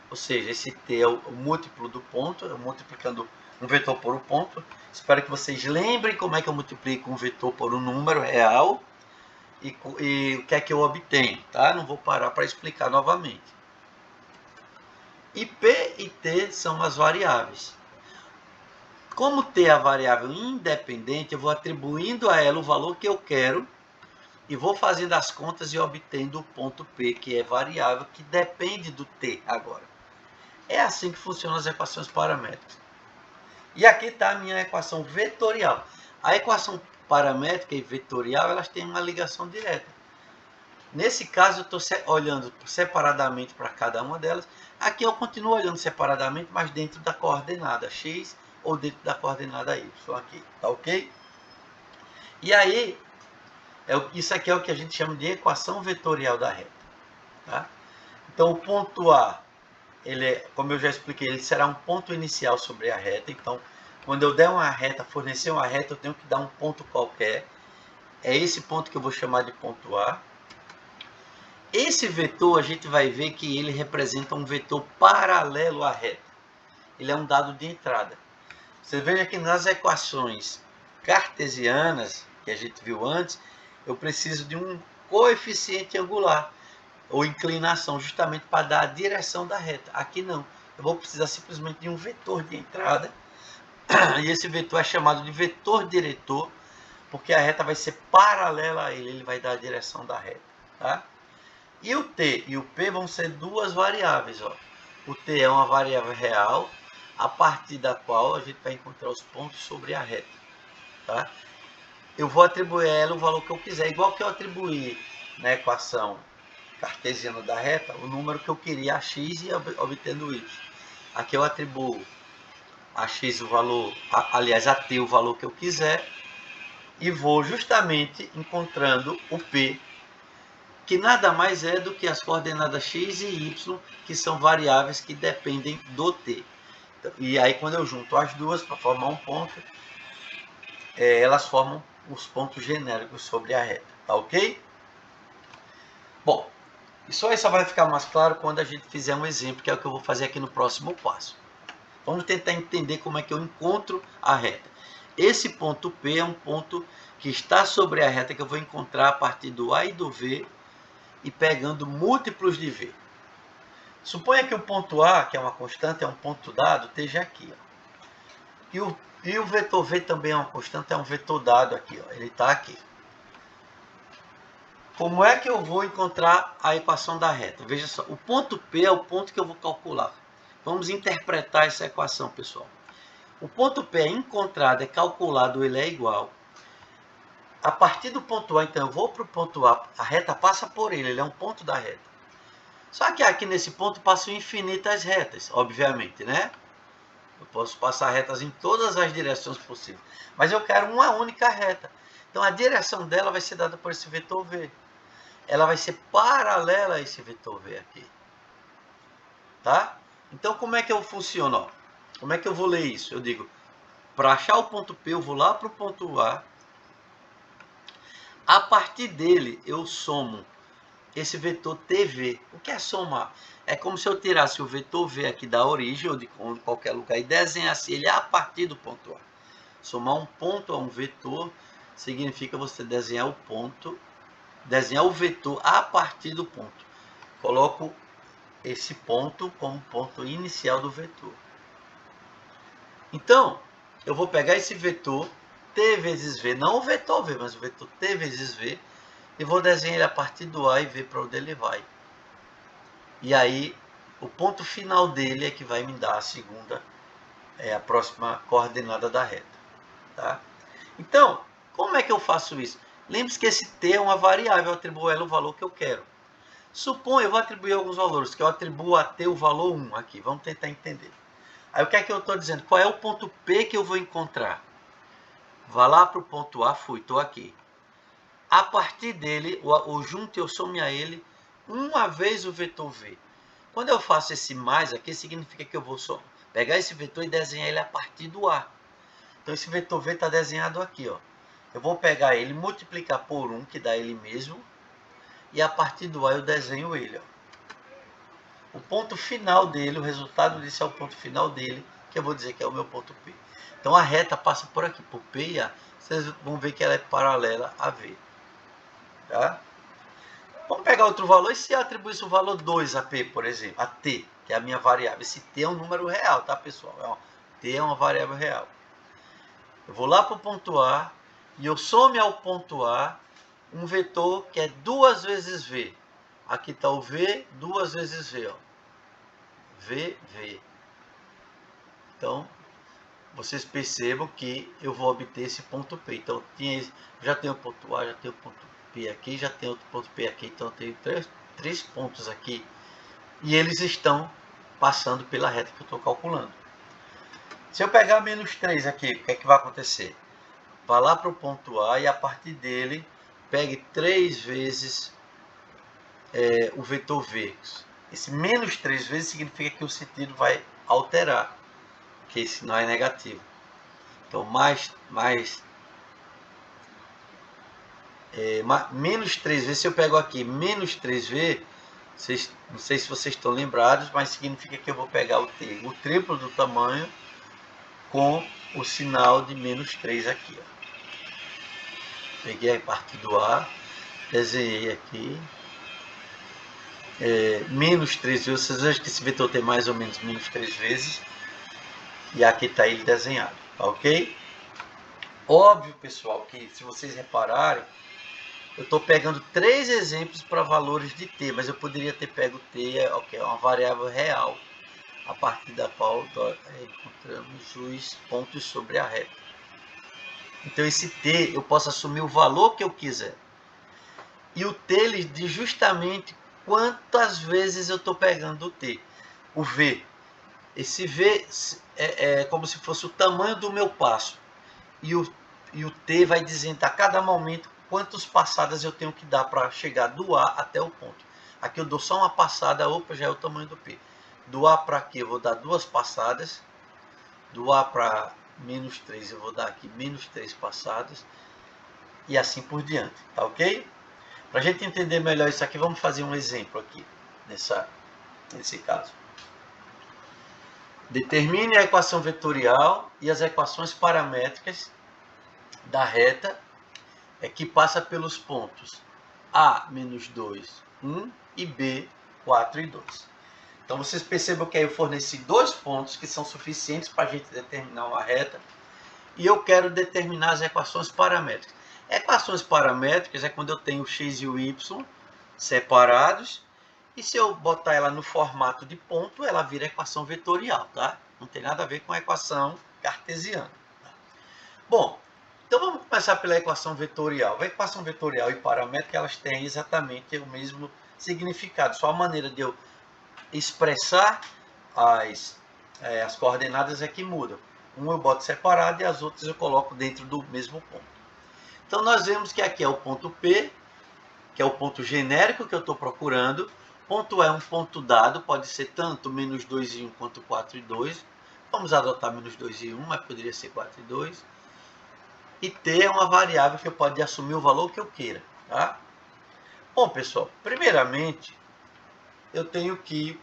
ou seja, esse t é o múltiplo do ponto, eu multiplicando um vetor por um ponto. Espero que vocês lembrem como é que eu multiplico um vetor por um número real e o que é que eu obtenho, tá? Não vou parar para explicar novamente. E P e T são as variáveis. Como T é a variável independente, eu vou atribuindo a ela o valor que eu quero e vou fazendo as contas e obtendo o ponto P, que é variável, que depende do T agora. É assim que funcionam as equações paramétricas. E aqui está a minha equação vetorial. A equação paramétrica e vetorial, elas têm uma ligação direta. Nesse caso, eu estou olhando separadamente para cada uma delas. Aqui eu continuo olhando separadamente, mas dentro da coordenada x ou dentro da coordenada y aqui, tá ok? E aí, isso aqui é o que a gente chama de equação vetorial da reta. Tá? Então, o ponto A, como eu já expliquei, ele será um ponto inicial sobre a reta. Então, quando eu der uma reta, fornecer uma reta, eu tenho que dar um ponto qualquer. É esse ponto que eu vou chamar de ponto A. Esse vetor, a gente vai ver que ele representa um vetor paralelo à reta. Ele é um dado de entrada. Você veja que nas equações cartesianas, que a gente viu antes, eu preciso de um coeficiente angular, ou inclinação, justamente para dar a direção da reta. Aqui não. Eu vou precisar simplesmente de um vetor de entrada, e esse vetor é chamado de vetor diretor, porque a reta vai ser paralela a ele vai dar a direção da reta. Tá? E o T e o P vão ser duas variáveis. Ó. O T é uma variável real, a partir da qual a gente vai encontrar os pontos sobre a reta. Tá? Eu vou atribuir a ela o valor que eu quiser, igual que eu atribuí na equação cartesiana da reta, o número que eu queria a x e obtendo y. Aqui eu atribuo a x o valor, aliás, a t o valor que eu quiser, e vou justamente encontrando o P, que nada mais é do que as coordenadas x e y, que são variáveis que dependem do t. E aí, quando eu junto as duas para formar um ponto, elas formam os pontos genéricos sobre a reta, tá ok? Bom, isso aí só vai ficar mais claro quando a gente fizer um exemplo, que é o que eu vou fazer aqui no próximo passo. Vamos tentar entender como é que eu encontro a reta. Esse ponto P é um ponto que está sobre a reta, que eu vou encontrar a partir do A e do V, e pegando múltiplos de V. Suponha que o ponto A, que é uma constante, é um ponto dado, esteja aqui. Ó. E o vetor V também é uma constante, é um vetor dado aqui. Ó. Ele está aqui. Como é que eu vou encontrar a equação da reta? Veja só, o ponto P é o ponto que eu vou calcular. Vamos interpretar essa equação, pessoal. O ponto P é encontrado, é calculado, ele é igual. A partir do ponto A, então, eu vou para o ponto A, a reta passa por ele é um ponto da reta. Só que aqui nesse ponto passam infinitas retas, obviamente, né? Eu posso passar retas em todas as direções possíveis. Mas eu quero uma única reta. Então a direção dela vai ser dada por esse vetor V. Ela vai ser paralela a esse vetor V aqui. Tá? Então como é que eu funciono? Como é que eu vou ler isso? Eu digo, para achar o ponto P, eu vou lá para o ponto A. A partir dele, eu somo esse vetor TV. O que é somar? É como se eu tirasse o vetor V aqui da origem, ou de qualquer lugar, e desenhasse ele a partir do ponto A. Somar um ponto a um vetor significa você desenhar o ponto, desenhar o vetor a partir do ponto. Coloco esse ponto como ponto inicial do vetor. Então, eu vou pegar esse vetor T vezes V, não o vetor V, mas o vetor T vezes V, e vou desenhar ele a partir do A e ver para onde ele vai. E aí, o ponto final dele é que vai me dar a segunda, a próxima coordenada da reta. Tá? Então, como é que eu faço isso? Lembre-se que esse T é uma variável, eu atribuo a ela o valor que eu quero. Suponho, eu vou atribuir alguns valores, que eu atribuo a T o valor 1 aqui. Vamos tentar entender. Aí o que é que eu estou dizendo? Qual é o ponto P que eu vou encontrar? Vá lá para o ponto A, estou aqui. A partir dele, o junto eu some a ele uma vez o vetor V. Quando eu faço esse mais aqui, significa que eu vou só pegar esse vetor e desenhar ele a partir do A. Então esse vetor V está desenhado aqui. Ó. Eu vou pegar ele, multiplicar por 1, que dá ele mesmo, e a partir do A eu desenho ele. Ó. O ponto final dele, o resultado disso é o ponto final dele, que eu vou dizer que é o meu ponto P. Então a reta passa por aqui, por P e A. Vocês vão ver que ela é paralela a V. Tá? Vamos pegar outro valor, e se eu atribuísse o valor 2 a P, por exemplo, a T, que é a minha variável. Esse T é um número real, tá, pessoal? T é uma variável real. Eu vou lá para o ponto A, e eu some ao ponto A um vetor que é 2 vezes V. Aqui está o V, 2 vezes V. Ó. V, V. Então, vocês percebam que eu vou obter esse ponto P. Então, já tenho o ponto A, já tenho o ponto P aqui, já tenho outro ponto P aqui. Então, eu tenho três pontos aqui. E eles estão passando pela reta que eu estou calculando. Se eu pegar menos 3 aqui, o que é que vai acontecer? Vá lá para o ponto A e a partir dele, pegue 3 vezes o vetor V. Esse menos 3 vezes significa que o sentido vai alterar, porque esse não é negativo. Então, menos 3 vezes, se eu pego aqui menos 3V, não sei se vocês estão lembrados, mas significa que eu vou pegar o triplo do tamanho com o sinal de menos 3 aqui. Ó. Peguei a parte do A, desenhei aqui. Menos 3 vezes, vocês vejam que esse vetor tem mais ou menos menos 3 vezes. E aqui está ele desenhado, tá ok? Óbvio, pessoal, que se vocês repararem, eu estou pegando 3 exemplos para valores de T, mas eu poderia ter pego T, que é uma variável real, a partir da qual encontramos os pontos sobre a reta. Então esse T, eu posso assumir o valor que eu quiser. E o T, ele diz justamente quantas vezes eu estou pegando o T. O V. Esse V é como se fosse o tamanho do meu passo. E o T vai dizendo a cada momento quantas passadas eu tenho que dar para chegar do A até o ponto. Aqui eu dou só uma passada, opa, já é o tamanho do P. Do A para aqui eu vou dar 2 passadas. Do A para menos 3 eu vou dar aqui menos 3 passadas. E assim por diante, tá ok? Para a gente entender melhor isso aqui, vamos fazer um exemplo aqui, nesse caso. Determine a equação vetorial e as equações paramétricas da reta que passa pelos pontos A, menos 2, 1 e B, 4 e 2. Então vocês percebam que aí eu forneci 2 pontos que são suficientes para a gente determinar uma reta. E eu quero determinar as equações paramétricas. Equações paramétricas é quando eu tenho o x e o y separados. E se eu botar ela no formato de ponto, ela vira equação vetorial, tá? Não tem nada a ver com a equação cartesiana. Tá? Bom, então vamos começar pela equação vetorial. A equação vetorial e paramétrica, elas têm exatamente o mesmo significado. Só a maneira de eu expressar as coordenadas é que muda. Um eu boto separado e as outras eu coloco dentro do mesmo ponto. Então nós vemos que aqui é o ponto P, que é o ponto genérico que eu estou procurando. Ponto é um ponto dado, pode ser tanto menos 2 e 1 quanto 4 e 2. Vamos adotar menos 2 e 1, mas poderia ser 4 e 2. E T é uma variável que eu posso assumir o valor que eu queira. Tá? Bom, pessoal, primeiramente eu tenho que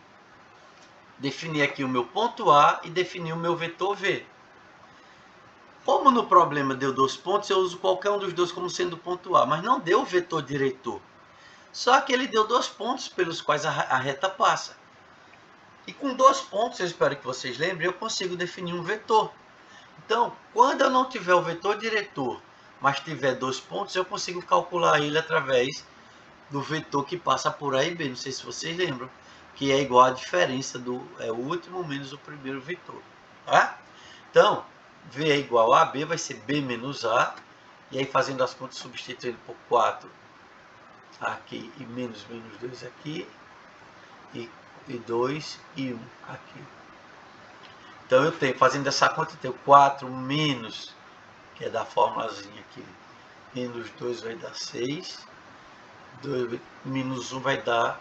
definir aqui o meu ponto A e definir o meu vetor V. Como no problema deu 2 pontos, eu uso qualquer um dos dois como sendo ponto A, mas não deu o vetor diretor. Só que ele deu 2 pontos pelos quais a reta passa. E com 2 pontos, eu espero que vocês lembrem, eu consigo definir um vetor. Então, quando eu não tiver o vetor diretor, mas tiver 2 pontos, eu consigo calcular ele através do vetor que passa por A e B. Não sei se vocês lembram, que é igual à diferença do o último menos o primeiro vetor. Tá? Então, V é igual a B, vai ser B menos A. E aí, fazendo as contas, substituindo por 4 aqui e menos 2 aqui. E 2 e 1 aqui. Então, eu tenho, fazendo essa conta, eu tenho 4 menos, que é da formulazinha aqui, menos 2 vai dar 6. 2 menos 1 vai dar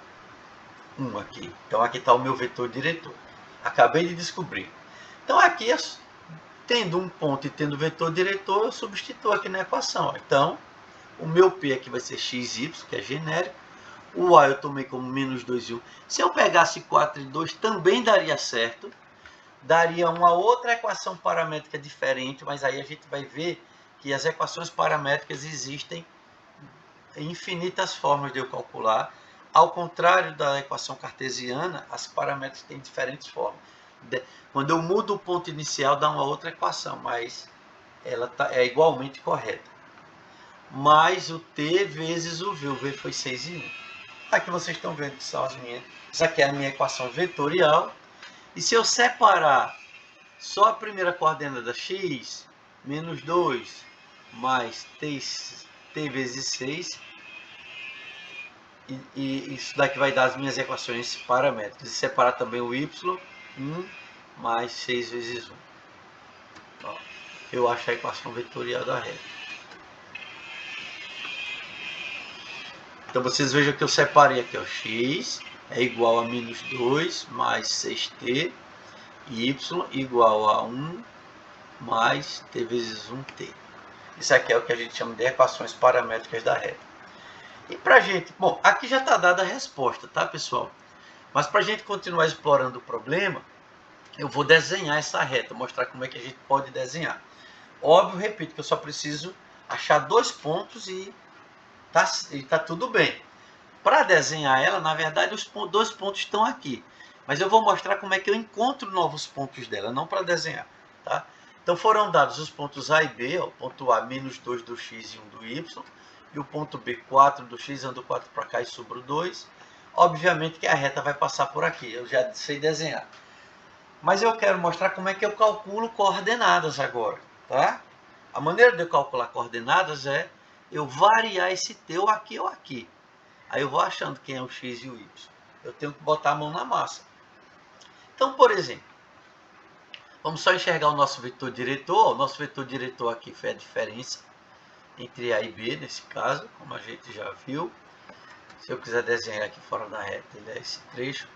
1 aqui. Então, aqui está o meu vetor diretor. Acabei de descobrir. Então, aqui, tendo um ponto e tendo vetor diretor, eu substituo aqui na equação. Então, o meu P aqui vai ser xy, que é genérico. O A eu tomei como menos 2 e 1. Se eu pegasse 4 e 2, também daria certo. Daria uma outra equação paramétrica diferente, mas aí a gente vai ver que as equações paramétricas existem infinitas formas de eu calcular. Ao contrário da equação cartesiana, as paramétricas têm diferentes formas. Quando eu mudo o ponto inicial, dá uma outra equação, mas ela é igualmente correta. Mais o T vezes o V foi 6 e 1. Aqui vocês estão vendo que são as minhas. Essa aqui é a minha equação vetorial. E se eu separar só a primeira coordenada x, menos 2, mais t vezes 6, e isso daqui vai dar as minhas equações paramétricas. E separar também o y, 1 mais 6 vezes 1. Ó, eu acho a equação vetorial da reta. Então vocês vejam que eu separei aqui, ó, x é igual a menos 2 mais 6t, y igual a 1 mais t vezes 1t. Isso aqui é o que a gente chama de equações paramétricas da reta. E para a gente, bom, aqui já está dada a resposta, tá, pessoal? Mas para a gente continuar explorando o problema, eu vou desenhar essa reta, mostrar como é que a gente pode desenhar. Óbvio, repito, que eu só preciso achar 2 pontos e tá tudo bem. Para desenhar ela, na verdade, os 2 pontos estão aqui. Mas eu vou mostrar como é que eu encontro novos pontos dela, não para desenhar. Tá? Então foram dados os pontos A e B, ó, o ponto A, menos 2 do x e 1 do y. E o ponto B, 4 do x, ando 4 para cá e sobra 2. Obviamente que a reta vai passar por aqui, eu já sei desenhar. Mas eu quero mostrar como é que eu calculo coordenadas agora. Tá? A maneira de eu calcular coordenadas é eu variar esse t ou aqui ou aqui. Aí eu vou achando quem é o x e o y. Eu tenho que botar a mão na massa. Então, por exemplo, vamos só enxergar o nosso vetor diretor. O nosso vetor diretor aqui foi a diferença entre A e B, nesse caso, como a gente já viu. Se eu quiser desenhar aqui fora da reta, ele é esse trecho.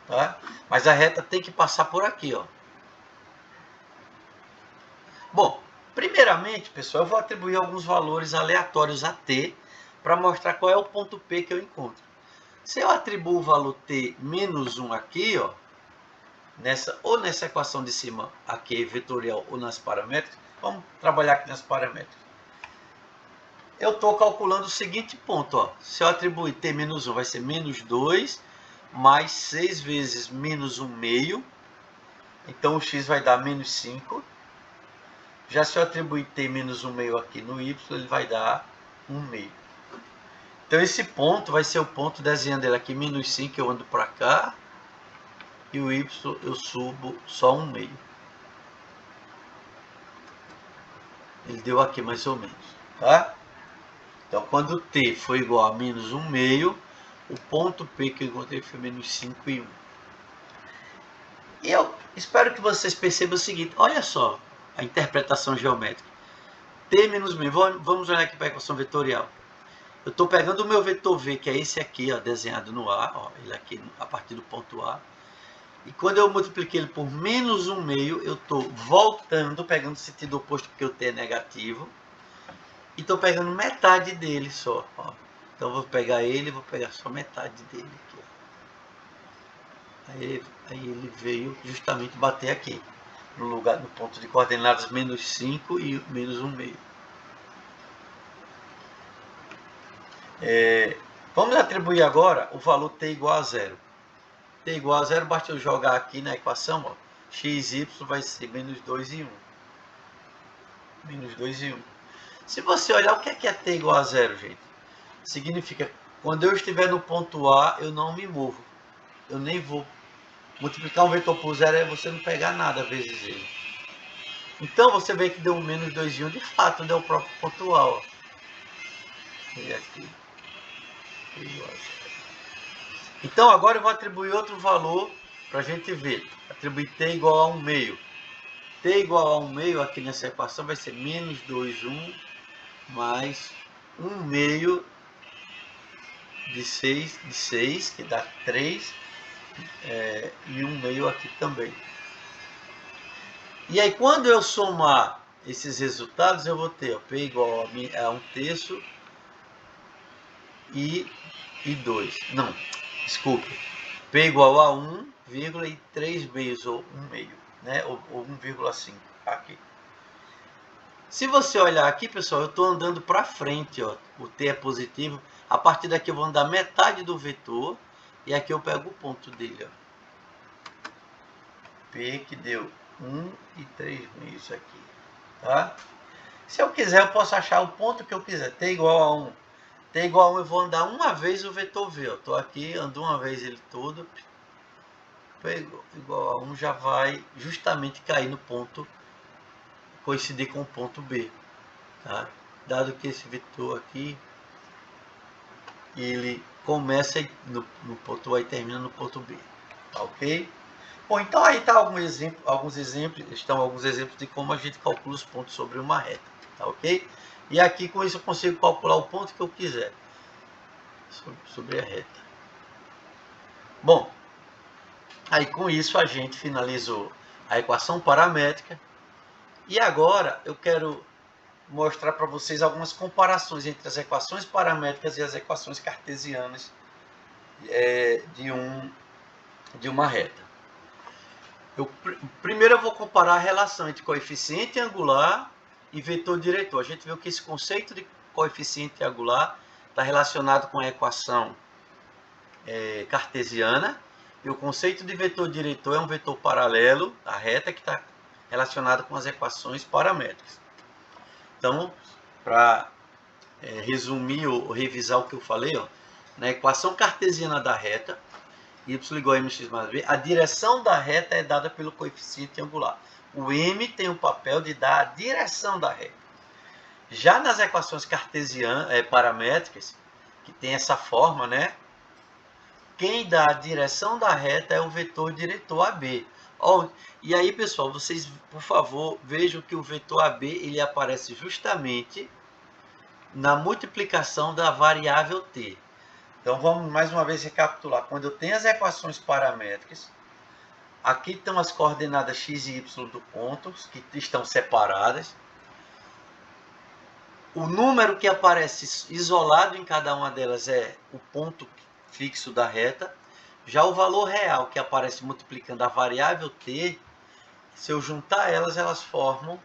Tá? Mas a reta tem que passar por aqui, ó. Bom, primeiramente, pessoal, eu vou atribuir alguns valores aleatórios a t para mostrar qual é o ponto P que eu encontro. Se eu atribuo o valor t menos 1 aqui, ó, ou nessa equação de cima, aqui vetorial ou nas paramétricas, vamos trabalhar aqui nas paramétricas. Eu estou calculando o seguinte ponto, ó, se eu atribuir t menos 1 vai ser menos 2 mais 6 vezes menos 1 meio. Então o x vai dar menos 5. Já se eu atribuir t menos 1 meio aqui no y, ele vai dar 1 meio. Então esse ponto vai ser o ponto, desenhando ele aqui, menos 5, eu ando para cá. E o y eu subo só 1 meio. Ele deu aqui mais ou menos, tá? Então quando t foi igual a menos 1 meio, o ponto P que eu encontrei foi menos 5 e 1. E eu espero que vocês percebam o seguinte, olha só a interpretação geométrica. T menos meio, vamos olhar aqui para a equação vetorial. Eu estou pegando o meu vetor V, que é esse aqui, ó, desenhado no A, ó, ele aqui a partir do ponto A. E quando eu multipliquei ele por menos 1 meio, eu estou voltando, pegando o sentido oposto, porque o T é negativo. E estou pegando metade dele só, ó. Então eu vou pegar ele e vou pegar só metade dele aqui, ó. Aí ele veio justamente bater aqui, no lugar, no ponto de coordenadas menos 5 e menos 1 meio. Vamos atribuir agora o valor t igual a 0. T igual a 0, basta eu jogar aqui na equação, ó, x, y vai ser menos 2 e 1. Menos 2 e 1. Se você olhar, o que é t igual a 0, gente? Significa, quando eu estiver no ponto A, eu não me movo. Eu nem vou. Multiplicar um vetor por 0 é você não pegar nada vezes ele. Então, você vê que deu um menos 2 e 1, de fato, deu o próprio ponto A, ó. E aqui. Então, agora eu vou atribuir outro valor para a gente ver. Atribuir t igual a 1 meio. T igual a 1 meio aqui nessa equação vai ser menos 2, 1, mais 1 meio de 6, que dá 3, e 1 meio aqui também. E aí, quando eu somar esses resultados, eu vou ter, ó, P igual a 1 terço e 2. Não, desculpe. P igual a 1, e 3 meios, ou 1 meio, né? Ou 1,5 aqui. Se você olhar aqui, pessoal, eu estou andando para frente, ó. O t é positivo. A partir daqui eu vou andar metade do vetor. E aqui eu pego o ponto dele, ó. P que deu 1 e 3 meios aqui, tá? Se eu quiser, eu posso achar o ponto que eu quiser. T igual a 1. T igual a 1, eu vou andar uma vez o vetor V. Estou aqui, ando uma vez ele todo. P igual a 1 já vai justamente cair no ponto, coincidir com o ponto B. Tá? Dado que esse vetor aqui, ele começa no ponto A e termina no ponto B. Tá, ok? Bom, então aí tá alguns exemplos de como a gente calcula os pontos sobre uma reta. Tá, ok? E aqui com isso eu consigo calcular o ponto que eu quiser sobre a reta. Bom, aí com isso a gente finalizou a equação paramétrica. E agora eu quero mostrar para vocês algumas comparações entre as equações paramétricas e as equações cartesianas de uma reta. Primeiro eu vou comparar a relação entre coeficiente angular e vetor diretor. A gente viu que esse conceito de coeficiente angular está relacionado com a equação cartesiana, e o conceito de vetor diretor é um vetor paralelo à reta que está relacionado com as equações paramétricas. Então, para resumir ou revisar o que eu falei, ó, na equação cartesiana da reta, y igual a mx mais b, a direção da reta é dada pelo coeficiente angular. O m tem o papel de dar a direção da reta. Já nas equações cartesianas, paramétricas, que tem essa forma, né? Quem dá a direção da reta é o vetor diretor AB. E aí, pessoal, vocês, por favor, vejam que o vetor AB ele aparece justamente na multiplicação da variável t. Então, vamos mais uma vez recapitular. Quando eu tenho as equações paramétricas, aqui estão as coordenadas x e y do ponto, que estão separadas. O número que aparece isolado em cada uma delas é o ponto fixo da reta. Já o valor real que aparece multiplicando a variável t, se eu juntar elas, elas formam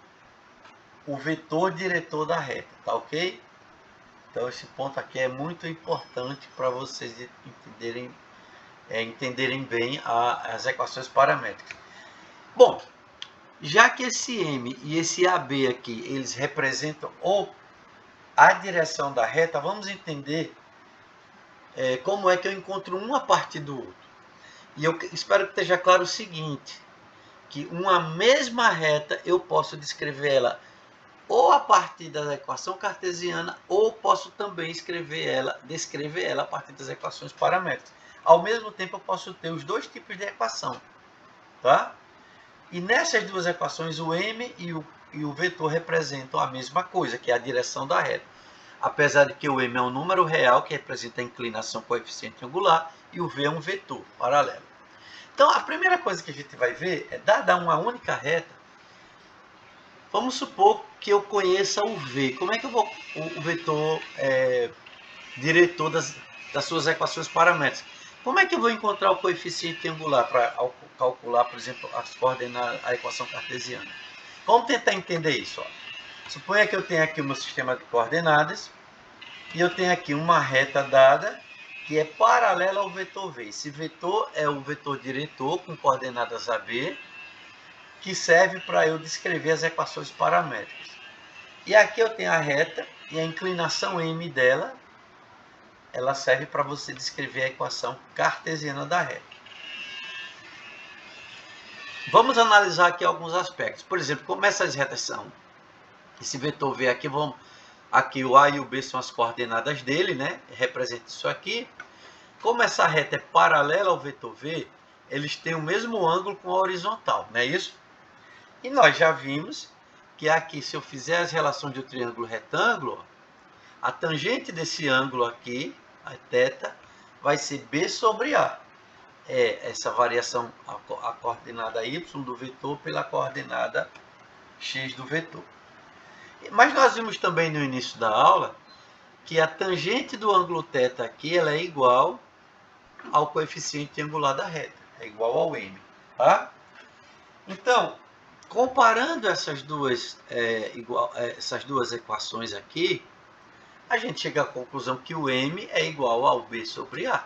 o vetor diretor da reta, tá ok? Então esse ponto aqui é muito importante para vocês entenderem entenderem bem as equações paramétricas. Bom, já que esse M e esse AB aqui, eles representam a direção da reta, vamos entender como é que eu encontro um a partir do outro. E eu espero que esteja claro o seguinte, que uma mesma reta eu posso descrever ela ou a partir da equação cartesiana, ou posso também descrever ela a partir das equações paramétricas. Ao mesmo tempo, eu posso ter os dois tipos de equação, tá? E nessas duas equações, o M e o vetor representam a mesma coisa, que é a direção da reta. Apesar de que o M é um número real, que representa a inclinação coeficiente angular, e o V é um vetor paralelo. Então, a primeira coisa que a gente vai ver é, dada uma única reta, vamos supor que eu conheça o V. Como é que eu vou o vetor diretor das suas equações paramétricas? Como é que eu vou encontrar o coeficiente angular para calcular, por exemplo, as coordenadas, a equação cartesiana? Vamos tentar entender isso. Suponha que eu tenho aqui o meu sistema de coordenadas e eu tenho aqui uma reta dada que é paralela ao vetor V. Esse vetor é o vetor diretor com coordenadas AB, que serve para eu descrever as equações paramétricas. E aqui eu tenho a reta e a inclinação M dela, ela serve para você descrever a equação cartesiana da reta. Vamos analisar aqui alguns aspectos. Por exemplo, como essas retas são, esse vetor V aqui, aqui o A e o B são as coordenadas dele, né? Representa isso aqui. Como essa reta é paralela ao vetor V, eles têm o mesmo ângulo com a horizontal, não é isso? E nós já vimos que aqui, se eu fizer as relações de um triângulo retângulo, a tangente desse ângulo aqui, a θ, vai ser B sobre A. É essa variação, a coordenada y do vetor pela coordenada x do vetor. Mas nós vimos também no início da aula que a tangente do ângulo θ aqui, ela é igual ao coeficiente angular da reta, é igual ao m, tá? Então, comparando essas duas equações aqui, a gente chega à conclusão que o m é igual ao b sobre a.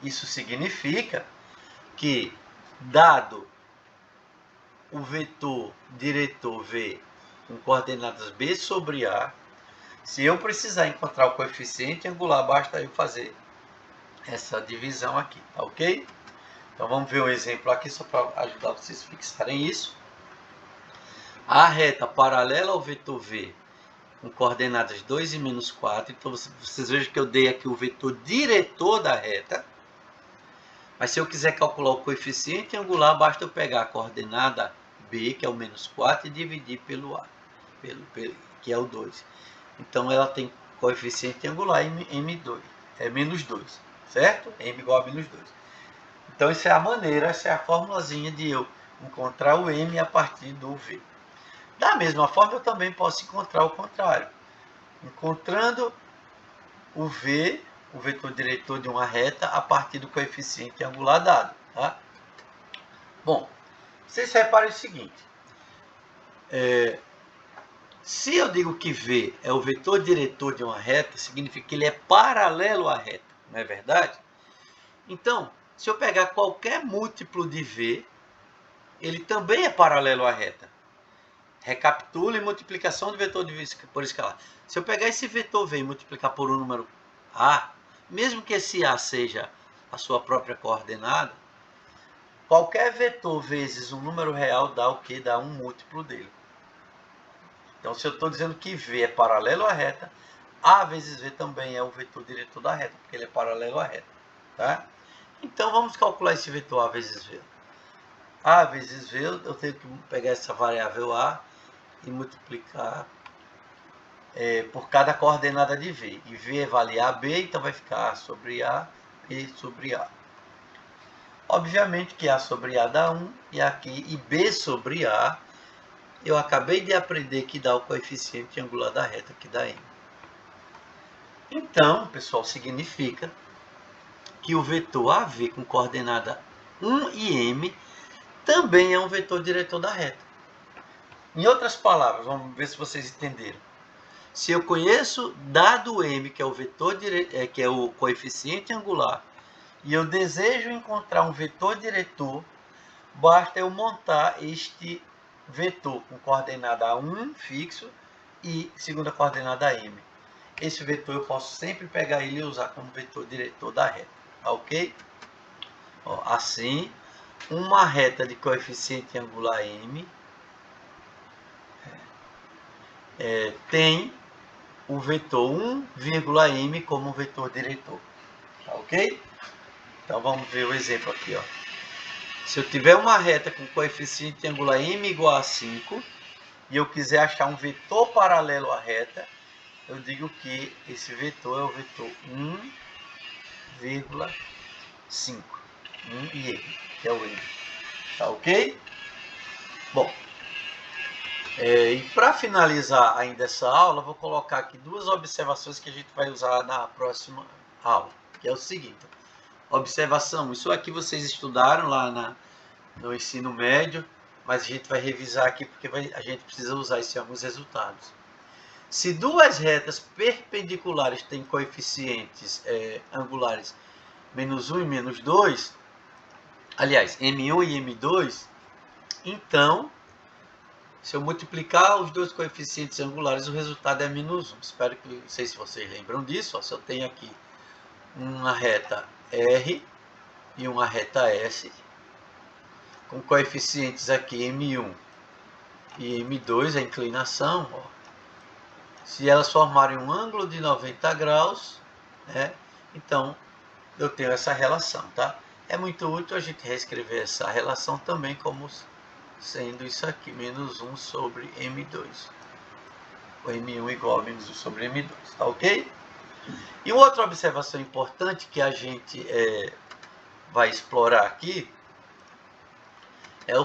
Isso significa que, dado o vetor diretor V com coordenadas b sobre a, se eu precisar encontrar o coeficiente angular, basta eu fazer essa divisão aqui, tá ok? Então vamos ver um exemplo aqui só para ajudar vocês a fixarem isso. A reta paralela ao vetor V com coordenadas 2 e menos 4. Então vocês vejam que eu dei aqui o vetor diretor da reta. Mas se eu quiser calcular o coeficiente angular, basta eu pegar a coordenada B, que é o menos 4, e dividir pelo A, que é o 2. Então ela tem coeficiente angular M2, é menos 2, certo? M igual a menos 2. Então essa é a maneira, essa é a formulazinha de eu encontrar o M a partir do V. Da mesma forma, eu também posso encontrar o contrário. Encontrando o V, o vetor diretor de uma reta, a partir do coeficiente angular dado. Tá? Bom, vocês reparem o seguinte. Se eu digo que V é o vetor diretor de uma reta, significa que ele é paralelo à reta, não é verdade? Então, se eu pegar qualquer múltiplo de V, ele também é paralelo à reta. Recapitule multiplicação de vetor por escalar. Se eu pegar esse vetor V e multiplicar por um número A, mesmo que esse A seja a sua própria coordenada, qualquer vetor vezes um número real dá o que? Dá um múltiplo dele. Então, se eu estou dizendo que V é paralelo à reta, A vezes V também é o vetor diretor da reta, porque ele é paralelo à reta. Tá? Então, vamos calcular esse vetor A vezes V. A vezes V, eu tenho que pegar essa variável A e multiplicar por cada coordenada de V. E V vale AB, então vai ficar A sobre A, B sobre A. Obviamente que A sobre A dá 1, e aqui, e B sobre A, eu acabei de aprender que dá o coeficiente angular da reta, que dá M. Então, pessoal, significa que o vetor AV com coordenada 1 e M também é um vetor diretor da reta. Em outras palavras, vamos ver se vocês entenderam. Se eu conheço dado M, que é o vetor que é o coeficiente angular, e eu desejo encontrar um vetor diretor, basta eu montar este vetor com coordenada 1 fixo e segunda coordenada m. Esse vetor eu posso sempre pegar ele e usar como vetor diretor da reta, tá ok? Ó, assim, uma reta de coeficiente angular m tem o vetor 1,m como vetor diretor, tá ok? Então vamos ver o exemplo aqui, ó. Se eu tiver uma reta com coeficiente angular m igual a 5 e eu quiser achar um vetor paralelo à reta, eu digo que esse vetor é o vetor 1,5, 1 e m, que é o m, tá ok? Bom, e para finalizar ainda essa aula, vou colocar aqui duas observações que a gente vai usar na próxima aula, que é o seguinte. Observação, isso aqui vocês estudaram lá no ensino médio, mas a gente vai revisar aqui porque a gente precisa usar isso em alguns resultados. Se duas retas perpendiculares têm coeficientes angulares menos 1 e menos 2, aliás, M1 e M2, então, se eu multiplicar os dois coeficientes angulares, o resultado é menos 1. Espero que, não sei se vocês lembram disso, ó, se eu tenho aqui uma reta R e uma reta S, com coeficientes aqui M1 e M2, a inclinação, ó, se elas formarem um ângulo de 90 graus, né, então eu tenho essa relação, tá? É muito útil a gente reescrever essa relação também como sendo isso aqui, menos 1 sobre M2. O M1 igual a menos 1 sobre M2, tá ok? E uma outra observação importante que a gente vai explorar aqui é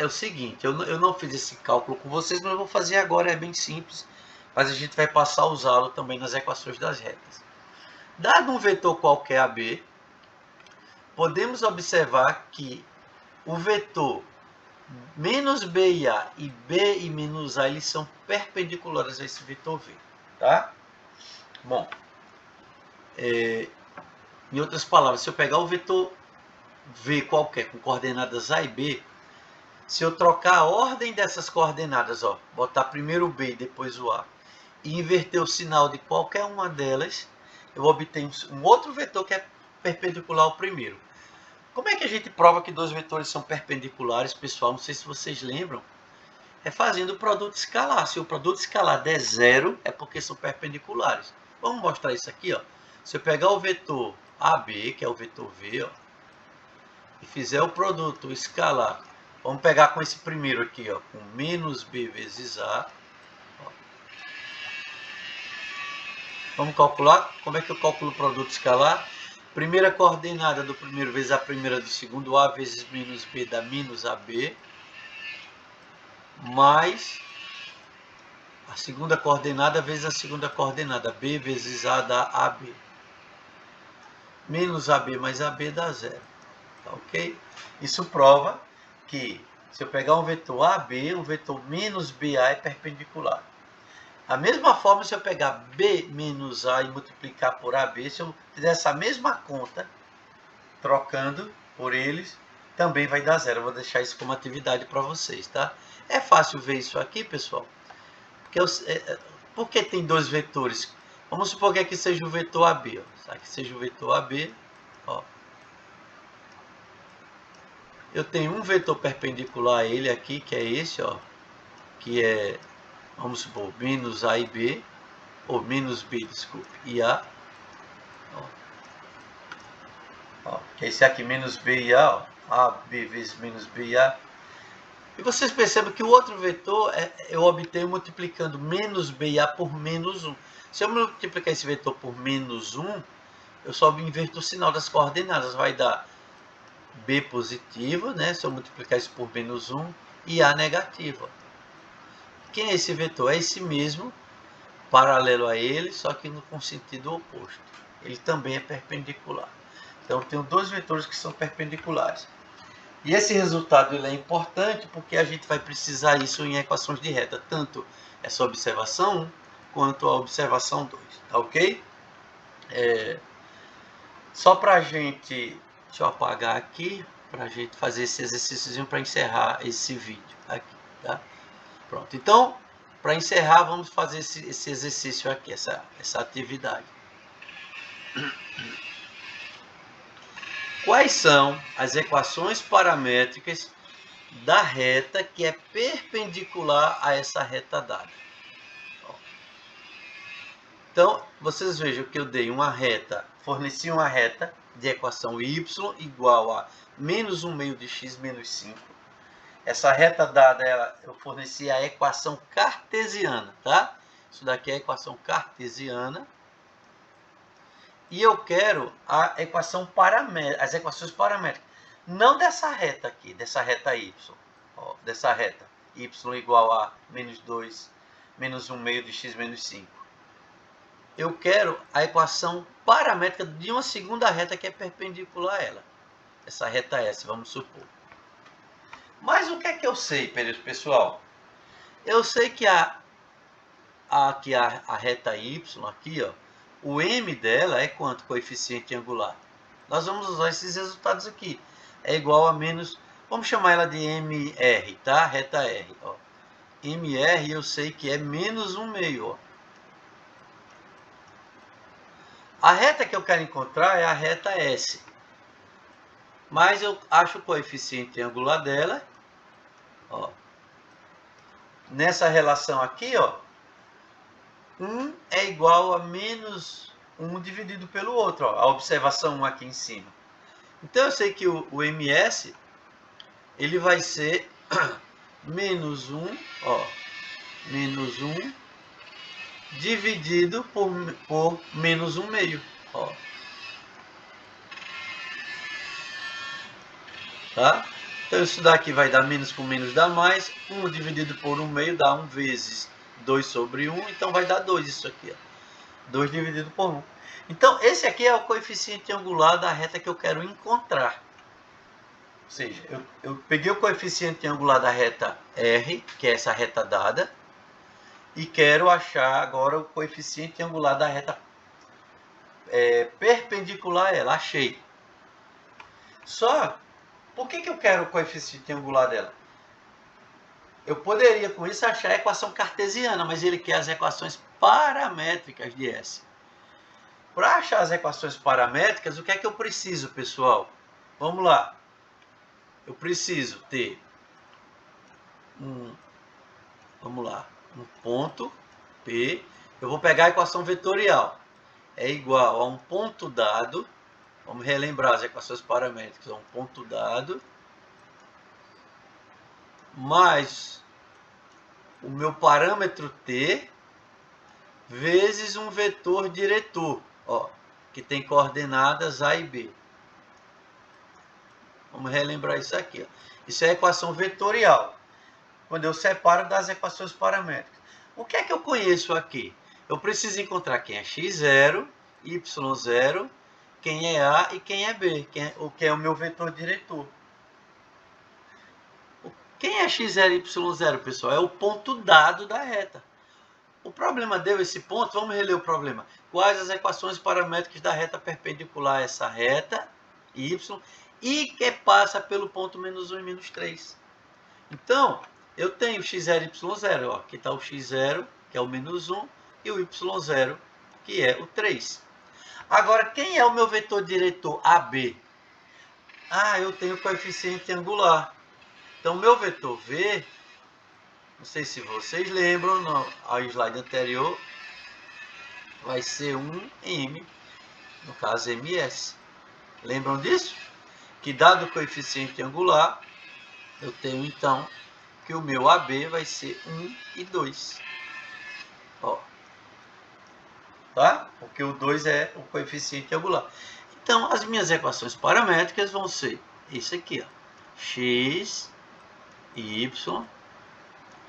o seguinte, eu não fiz esse cálculo com vocês, mas eu vou fazer agora, é bem simples, mas a gente vai passar a usá-lo também nas equações das retas. Dado um vetor qualquer AB, podemos observar que o vetor menos B e A e B e menos A, eles são perpendiculares a esse vetor V, tá? Bom, em outras palavras, se eu pegar o vetor V qualquer com coordenadas A e B, se eu trocar a ordem dessas coordenadas, ó, botar primeiro o B e depois o A, e inverter o sinal de qualquer uma delas, eu obtenho um outro vetor que é perpendicular ao primeiro. Como é que a gente prova que dois vetores são perpendiculares, pessoal? Não sei se vocês lembram. É fazendo o produto escalar. Se o produto escalar der zero, é porque são perpendiculares. Vamos mostrar isso aqui, ó. Se eu pegar o vetor AB, que é o vetor V, ó, e fizer o produto escalar, vamos pegar com esse primeiro aqui, ó, com menos B vezes A. Ó. Vamos calcular? Como é que eu calculo o produto escalar? Primeira coordenada do primeiro vezes a primeira do segundo, A vezes menos B dá menos AB, mais a segunda coordenada vezes a segunda coordenada, B vezes A dá AB. Menos AB mais AB dá zero, tá ok? Isso prova que se eu pegar um vetor AB, o vetor menos BA é perpendicular. A mesma forma, se eu pegar B menos A e multiplicar por AB, se eu fizer essa mesma conta, trocando por eles, também vai dar zero. Eu vou deixar isso como atividade para vocês, tá? É fácil ver isso aqui, pessoal. Porque tem dois vetores. Vamos supor que aqui seja o vetor AB. Ó. Aqui seja o vetor AB. Ó. Eu tenho um vetor perpendicular a ele aqui, que é esse, ó, que é, vamos supor, menos A e B, ou menos B, desculpe, e A. Ó, que é esse aqui, menos B e A, ó, AB vezes menos B e A. E vocês percebem que o outro vetor eu obtenho multiplicando menos B e A por menos 1. Se eu multiplicar esse vetor por menos 1, eu só inverto o sinal das coordenadas. Vai dar B positivo, né? Se eu multiplicar isso por menos 1, e A negativa. Quem é esse vetor? É esse mesmo, paralelo a ele, só que com sentido oposto. Ele também é perpendicular. Então, eu tenho dois vetores que são perpendiculares. E esse resultado ele é importante porque a gente vai precisar isso em equações de reta, tanto essa observação 1 quanto a observação 2, tá ok? Só para a gente Deixa eu apagar aqui para a gente fazer esse exercício para encerrar esse vídeo aqui, tá? Pronto. Então, para encerrar, vamos fazer esse exercício aqui, essa atividade. Quais são as equações paramétricas da reta que é perpendicular a essa reta dada? Então, vocês vejam que eu dei uma reta, forneci uma reta de equação y igual a menos 1 meio de x menos 5. Essa reta dada, eu forneci a equação cartesiana, tá? Isso daqui é a equação cartesiana. E eu quero a equação as equações paramétricas. Não dessa reta aqui, dessa reta y. Ó, dessa reta y igual a menos 2, menos 1 meio de x menos 5. Eu quero a equação paramétrica de uma segunda reta que é perpendicular a ela. Essa reta S, vamos supor. Mas o que é que eu sei, pessoal? Eu sei que a reta y aqui, ó, o m dela é quanto? Coeficiente angular. Nós vamos usar esses resultados aqui. É igual a menos, vamos chamar ela de mr, tá? Reta R, ó. mr eu sei que é menos 1 meio, ó. A reta que eu quero encontrar é a reta S. Mas eu acho o coeficiente angular dela, ó. Nessa relação aqui, ó, 1 é igual a menos 1 dividido pelo outro, ó, a observação 1 aqui em cima. Então eu sei que o ms ele vai ser menos 1, ó, menos 1 dividido por menos 1 meio, ó. Tá? Então isso daqui vai dar menos com menos dá mais, 1 dividido por 1 meio dá 1 vezes 2 sobre 1, então vai dar 2 isso aqui, ó. 2 dividido por 1. Então esse aqui é o coeficiente angular da reta que eu quero encontrar. Ou seja, eu peguei o coeficiente angular da reta R, que é essa reta dada, e quero achar agora o coeficiente angular da reta perpendicular a ela. Achei. Só, por que eu quero o coeficiente angular dela? Eu poderia com isso achar a equação cartesiana, mas ele quer as equações paramétricas de S. Para achar as equações paramétricas, o que é que eu preciso, pessoal? Vamos lá. Eu preciso ter um ponto P. Eu vou pegar a equação vetorial. É igual a um ponto dado. Vamos relembrar as equações paramétricas. Um ponto dado mais o meu parâmetro T vezes um vetor diretor, ó, que tem coordenadas A e B. Vamos relembrar isso aqui, ó. Isso é a equação vetorial, quando eu separo das equações paramétricas. O que é que eu conheço aqui? Eu preciso encontrar quem é x0, y0, quem é A e quem é B, o que é o meu vetor diretor. Quem é x0 e y0, pessoal? É o ponto dado da reta. O problema deu esse ponto, vamos reler o problema. Quais as equações paramétricas da reta perpendicular a essa reta, y, e que passa pelo ponto menos 1 e menos 3. Então, eu tenho x0 e y0, ó, aqui está o x0, que é o menos 1, e o y0, que é o 3. Agora, quem é o meu vetor diretor AB? Ah, eu tenho o coeficiente angular. Então, meu vetor V, não sei se vocês lembram, no slide anterior, vai ser um M, no caso ms. Lembram disso? Que dado o coeficiente angular, eu tenho então que o meu AB vai ser 1 e 2. Ó. Tá? Porque o 2 é o coeficiente angular. Então, as minhas equações paramétricas vão ser isso aqui, ó. X, Y,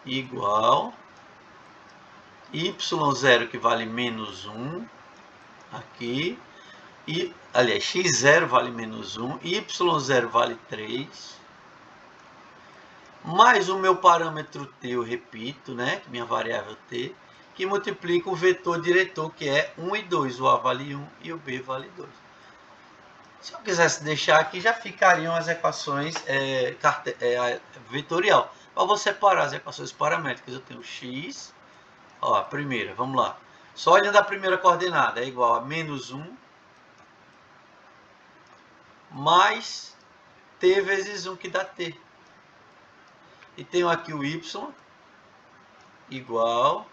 igual y0 que vale menos 1, aqui, e, aliás, x0 vale menos 1, y0 vale 3, mais o meu parâmetro t, eu repito, né, minha variável t, que multiplica o vetor diretor, que é 1 e 2, o a vale 1 e o b vale 2. Se eu quisesse deixar aqui, já ficariam as equações vetorial. Para você separar as equações paramétricas, eu tenho x, ó, a primeira, vamos lá. Só olhando a primeira coordenada, é igual a menos 1 mais t vezes 1, que dá t. E tenho aqui o y igual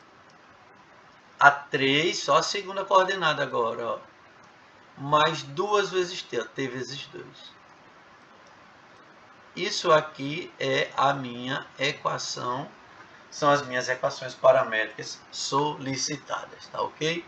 a 3, só a segunda coordenada agora, ó, mais 2 vezes t, ó, t vezes 2. Isso aqui é a minha equação, são as minhas equações paramétricas solicitadas, tá ok?